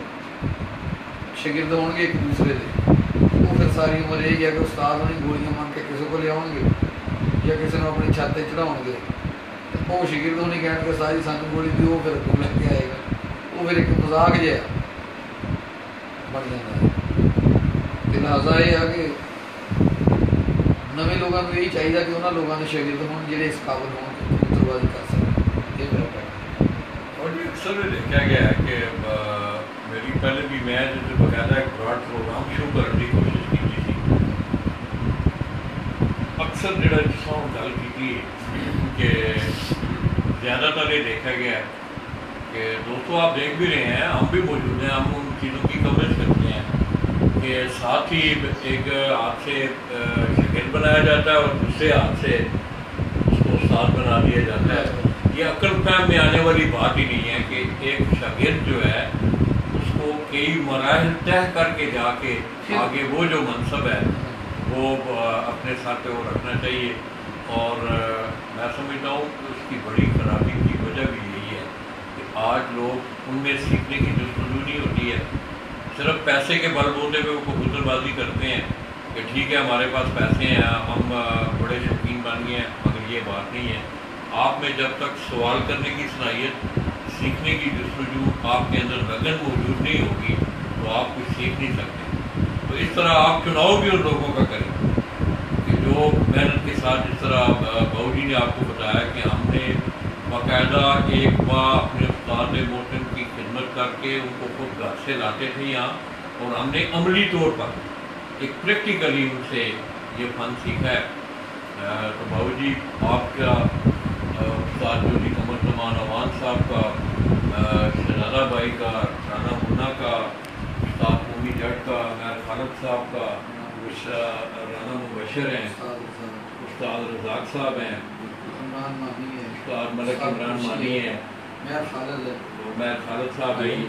Speaker 4: ਸ਼ਾਗਿਰਦ ਹੋਣਗੇ ਇੱਕ ਦੂਸਰੇ ਦੇ, ਉਹ ਫਿਰ ਸਾਰੀ ਉਮਰ ਇਹ ਹੈ ਕਿ ਉਸਤਾਦ ਉਹਨੇ ਗੋਲੀਆਂ ਮੰਗ ਕੇ ਕਿਸੇ ਕੋਲ ਲਿਆਉਣਗੇ ਜਾਂ ਕਿਸੇ ਨੂੰ ਆਪਣੀ ਛੱਤ 'ਤੇ ਚੜ੍ਹਾਉਣਗੇ, ਅਤੇ ਉਹ ਸ਼ਾਗਿਰਦ ਉਹ ਨਹੀਂ ਕਹਿਣਗੇ ਸਾਰੀ ਸਾਨੂੰ ਗੋਲੀ ਦੀ, ਉਹ ਫਿਰ ਅੱਗੋਂ ਲੈ ਕੇ ਆਏਗਾ। ਉਹ ਫਿਰ ਇੱਕ ਮਜ਼ਾਕ ਜਿਹਾ ਬਣ ਜਾਂਦਾ ਹੈ। ਅਤੇ ਲਿਹਾਜ਼ਾ ਇਹ ਆ ਕਿ ਨਵੇਂ ਲੋਕਾਂ ਨੂੰ ਇਹੀ ਚਾਹੀਦਾ ਕਿ ਉਹਨਾਂ ਲੋਕਾਂ ਦੇ ਸ਼ਾਗਿਰਦ ਹੋਣ ਜਿਹੜੇ ਇਸ ਕਾਬਲ ਹੋਣ ਕਿ ਕਬੂਤਰਬਾਜ਼ੀ ਕਰ ਸਕਣ। ਇਹ ਮੇਰਾ ਕਹਿਣਾ।
Speaker 2: और ये अक्सर देखा गया है कि मेरी पहले भी मैं जो बकायदा एक ब्रॉड प्रोग्राम शुरू करने की कोशिश की थी। अक्सर जो जिसमें हम गल की कि ज़्यादातर ये देखा गया है कि दोस्तों आप देख भी रहे हैं, हम भी मौजूद हैं, हम उन चीज़ों की कवरेज करते हैं कि साथ ही एक हाथ से शकील बनाया जाता है और दूसरे हाथ से उसको उस्ताद बना दिया जाता है। ये अक्ल फहम में आने वाली बात ही नहीं है कि एक शागिर्द जो है उसको कई मराहल तय करके जाके आगे वो जो मनसब है वो अपने साथ पे वो रखना चाहिए। और मैं समझता हूँ कि उसकी बड़ी खराबी की वजह भी यही है कि आज लोग उनमें सीखने की जस्तजू नहीं होती है। सिर्फ पैसे के बलबूते पे वो कबूतरबाजी करते हैं कि ठीक है हमारे पास पैसे हैं, हम बड़े शौकीन बन गए हैं, मगर ये बात नहीं है। आप में जब तक सवाल करने की सलाहियत, सीखने की जस्तजू आपके अंदर लगन मौजूद नहीं होगी तो आप कुछ सीख नहीं सकते। तो इस तरह आप चुनाव भी उन लोगों का करें कि जो मेहनत के साथ, जिस तरह बाबू जी ने आपको बताया कि हमने बाकायदा एक बार अपने उस्ताद मोहतरम की खिदमत करके उनको खुद घर से लाते थे यहाँ और हमने अमली तौर पर एक प्रैक्टिकली उनसे ये फ़न सीखा है। तो बाबू जी आपका उस्ताद जो जी कमर जमान अवान साहब का, शहजादा भाई का, राना मुन्ना का, उस्ताद मोमी जट का, मैर खालिद साहब का, राना मुबशर हैं, उस्ताद रज़ाक साहब हैं, उस्ताद मलिक इमरान मानी हैं, मैर खालिद साहब हैं।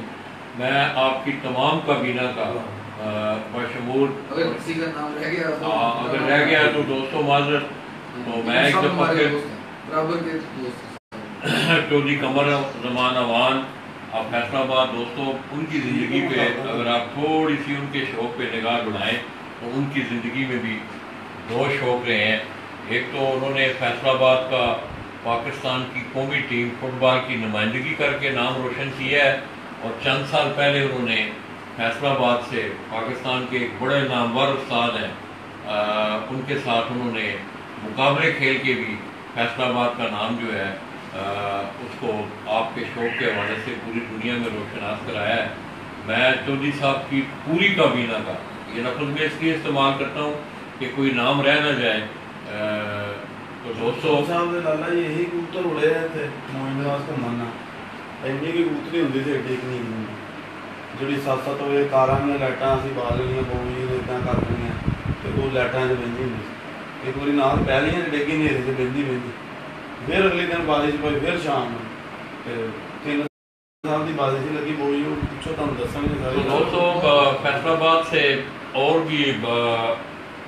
Speaker 2: मैं आपकी तमाम काबीना का बशमूल
Speaker 4: अगर किसी का नाम रह गया
Speaker 2: अगर रह गया तो दोस्तों माजरत, तो मैं एक दफ़ा फिर चौधरी कमर जमान अवान आप फैसलाबाद दोस्तों, उनकी ज़िंदगी पे अगर आप थोड़ी सी उनके शौक़ पे निगाह बढ़ाएं तो उनकी ज़िंदगी में भी दो शौक़ रहे हैं। एक तो उन्होंने फैसलाबाद का पाकिस्तान की कौमी टीम फुटबॉल की नुमाइंदगी करके नाम रोशन किया है और चंद साल पहले उन्होंने फैसलाबाद से पाकिस्तान के एक बड़े नामवर उस्ताद हैं उनके साथ उन्होंने मुकाबले खेल के भी फैसलाबाद का नाम जो है उसको आपके शौक़ के हवाले से पूरी दुनिया में रोशनास कराया है। मैं चौधरी साहब की पूरी काबीना का ये लफ्ज़ मैं इसलिए इस्तेमाल करता हूँ कि कोई नाम रह ना जाए। तो दोस्तों
Speaker 5: साहब ਦੇ ਲਾਲਾ ਜੀ ਇਹੀ ਕਬੂਤਰ ਉੜੇ ਆ ਇੱਥੇ ਮੋਇਨਵਾਸ ਘੁੰਮਣ ਨਾਲ ਇੰਨੀ ਕੀ ਕਬੂਤਰੀ ਹੁੰਦੀ ਸੀ ਏਡੀ ਨਹੀਂ ਜਿਹੜੀ 7-7 ਵਜੇ ਕਾਰਾਂ ਦੀਆਂ ਲਾਈਟਾਂ ਅਸੀਂ ਬਾਲ ਲੈਣੀਆਂ ਬੋਲ ਜੀ ਇਦਾਂ ਕਰ ਲੈਣੀਆਂ ਤੇ ਉਹ ਲਾਈਟਾਂ 'ਚ ਬਹਿੰਦੀ ਹੁੰਦੀ ਸੀ। ਇੱਕ ਵਾਰੀ ਨਾਲ ਪਹਿਲੀਆਂ 'ਚ ਡਿੱਗੀ ਹਨੇਰੇ 'ਚ ਬਹਿੰਦੀ ਫਿਰ ਅਗਲੇ ਦਿਨ ਬਾਰਿਸ਼ ਪਈ ਫਿਰ ਸ਼ਾਮ ਨੂੰ ਤੇ 3 साल की बारिश लगी वो ही पूछो तो हम दसेंगे
Speaker 2: तो दोस्तों फैसलाबाद से और भी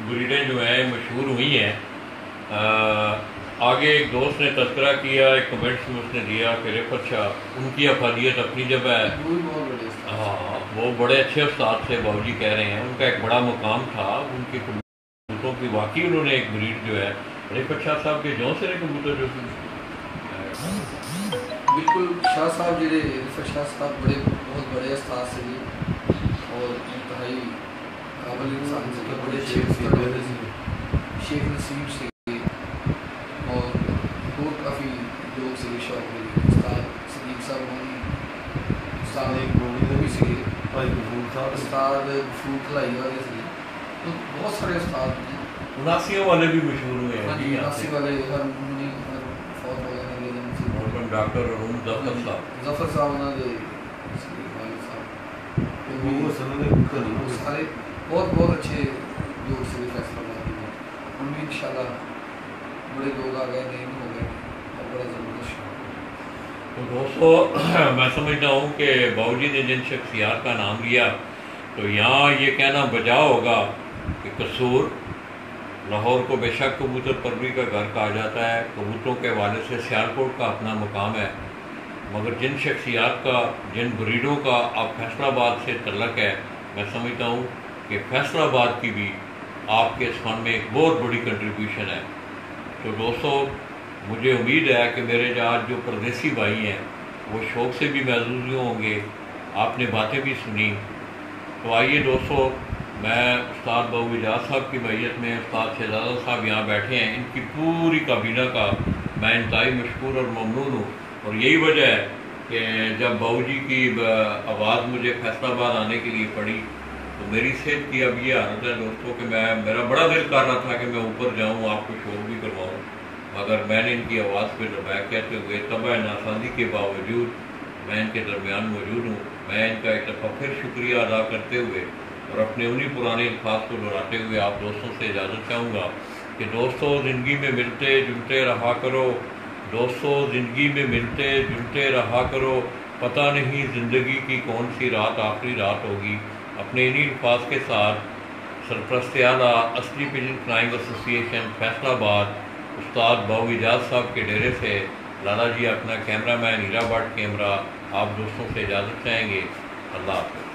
Speaker 2: ब्रीडें जो हैं मशहूर हुई हैं। आगे एक दोस्त ने तस्करा किया, एक कमेंट्स में उसने दिया कि रिफत शाह उनकी अफादियत अपनी जगह है। हाँ, वो बड़े अच्छे उस्ताद थे, बाबूजी कह रहे हैं, उनका एक बड़ा मुकाम था। उनके कबूतरों की वाकई उन्होंने एक ब्रीड जो है रिफत शाह साहब के जौं से कबूतर जो
Speaker 4: बिल्कुल शाह साहब ਜਿਹੜੇ ਰਿਫਤ शाह साहब बड़े बहुत बड़े उस्ताद से और इंतहाई काबिल इंसान से बड़े अच्छे उस्ताद थे। शेख नसीम से और काफ़ी लोग से शौक में उस्ताद सदीक साहब होनी उस्ताद एक वो भी से
Speaker 5: भाई गफूर साहब
Speaker 4: उस्ताद गफूर खलाई वाले से तो बहुत सारे उस्ताद हैं।
Speaker 2: उनासियों वाले भी मशहूर हुए हैं।
Speaker 4: हाँ जी, उनासी वाले हर फौत हो गए
Speaker 2: डॉक्टर अरुण
Speaker 4: जफर साहब उन्होंने
Speaker 5: वो सनद कबूतर नहीं
Speaker 4: सारे बहुत बहुत अच्छे लोग से फैसलाबाद में हम भी इंशाल्लाह बड़े लोग आ गए नहीं हो गए और बड़ा ज़बरदस्त शौक।
Speaker 2: तो दोस्तों मैं समझता हूँ कि बाबूजी ने जिन शख्सियात का नाम लिया तो यहाँ ये कहना बजा होगा कि कसूर लाहौर को बेशक कबूतर परवरी का घर कहा जाता है, कबूतरों के हवाले से सियालकोट का अपना मुकाम है, मगर जिन शख्सियात का जिन ब्रीडों का अब फैसलाबाद से तल्लक है, मैं समझता हूँ कि फैसलाबाद की भी आपके इस फन में एक बहुत बड़ी कंट्रीब्यूशन है। तो दोस्तों मुझे उम्मीद है कि मेरे आज जो परदेसी भाई हैं वो शौक़ से भी महसूस होंगे, आपने बातें भी सुनी। तो आइए दोस्तों, मैं उस्ताद बाबू इजाज़ साहब की मैयत में उस्ताद शहजादा साहब यहाँ बैठे हैं, इनकी पूरी काबीना का मैं इंतहाई मशकूर और ममनून हूँ। और यही वजह है कि जब बाबूजी की आवाज़ मुझे फैसलाबाद आने के लिए पड़ी तो मेरी सेहत की अब ये हालत है दोस्तों कि मेरा बड़ा दिल कर रहा था कि मैं ऊपर जाऊँ, आपको शोर भी करवाऊँ, मगर मैंने इनकी आवाज़ पर दबाया कहते हुए तबाह नासाजी के बावजूद मैं इनके दरमियान मौजूद हूँ। मैं इनका एक दफ़ा फिर शुक्रिया अदा करते हुए और अपने उन्हीं पुराने अल्फाज को दोहराते हुए आप दोस्तों से इजाज़त चाहूँगा कि दोस्तों ज़िंदगी में मिलते जुलते रहा करो, दोस्तों ज़िंदगी में मिलते जुलते रहा करो, पता नहीं ज़िंदगी की कौन सी रात आखिरी रात होगी। अपने इन्हीं अल्फाज के साथ सरपरस्त आला असली पिजन फ्लाइंग एसोसिएशन फैसलाबाद उस्ताद बाबू इजाज़ साहब के डेरे से लाला जी अपना कैमरामैन हीरा भट्ट कैमरा आप दोस्तों से इजाज़त चाहेंगे। अल्लाह हाफ़िज़।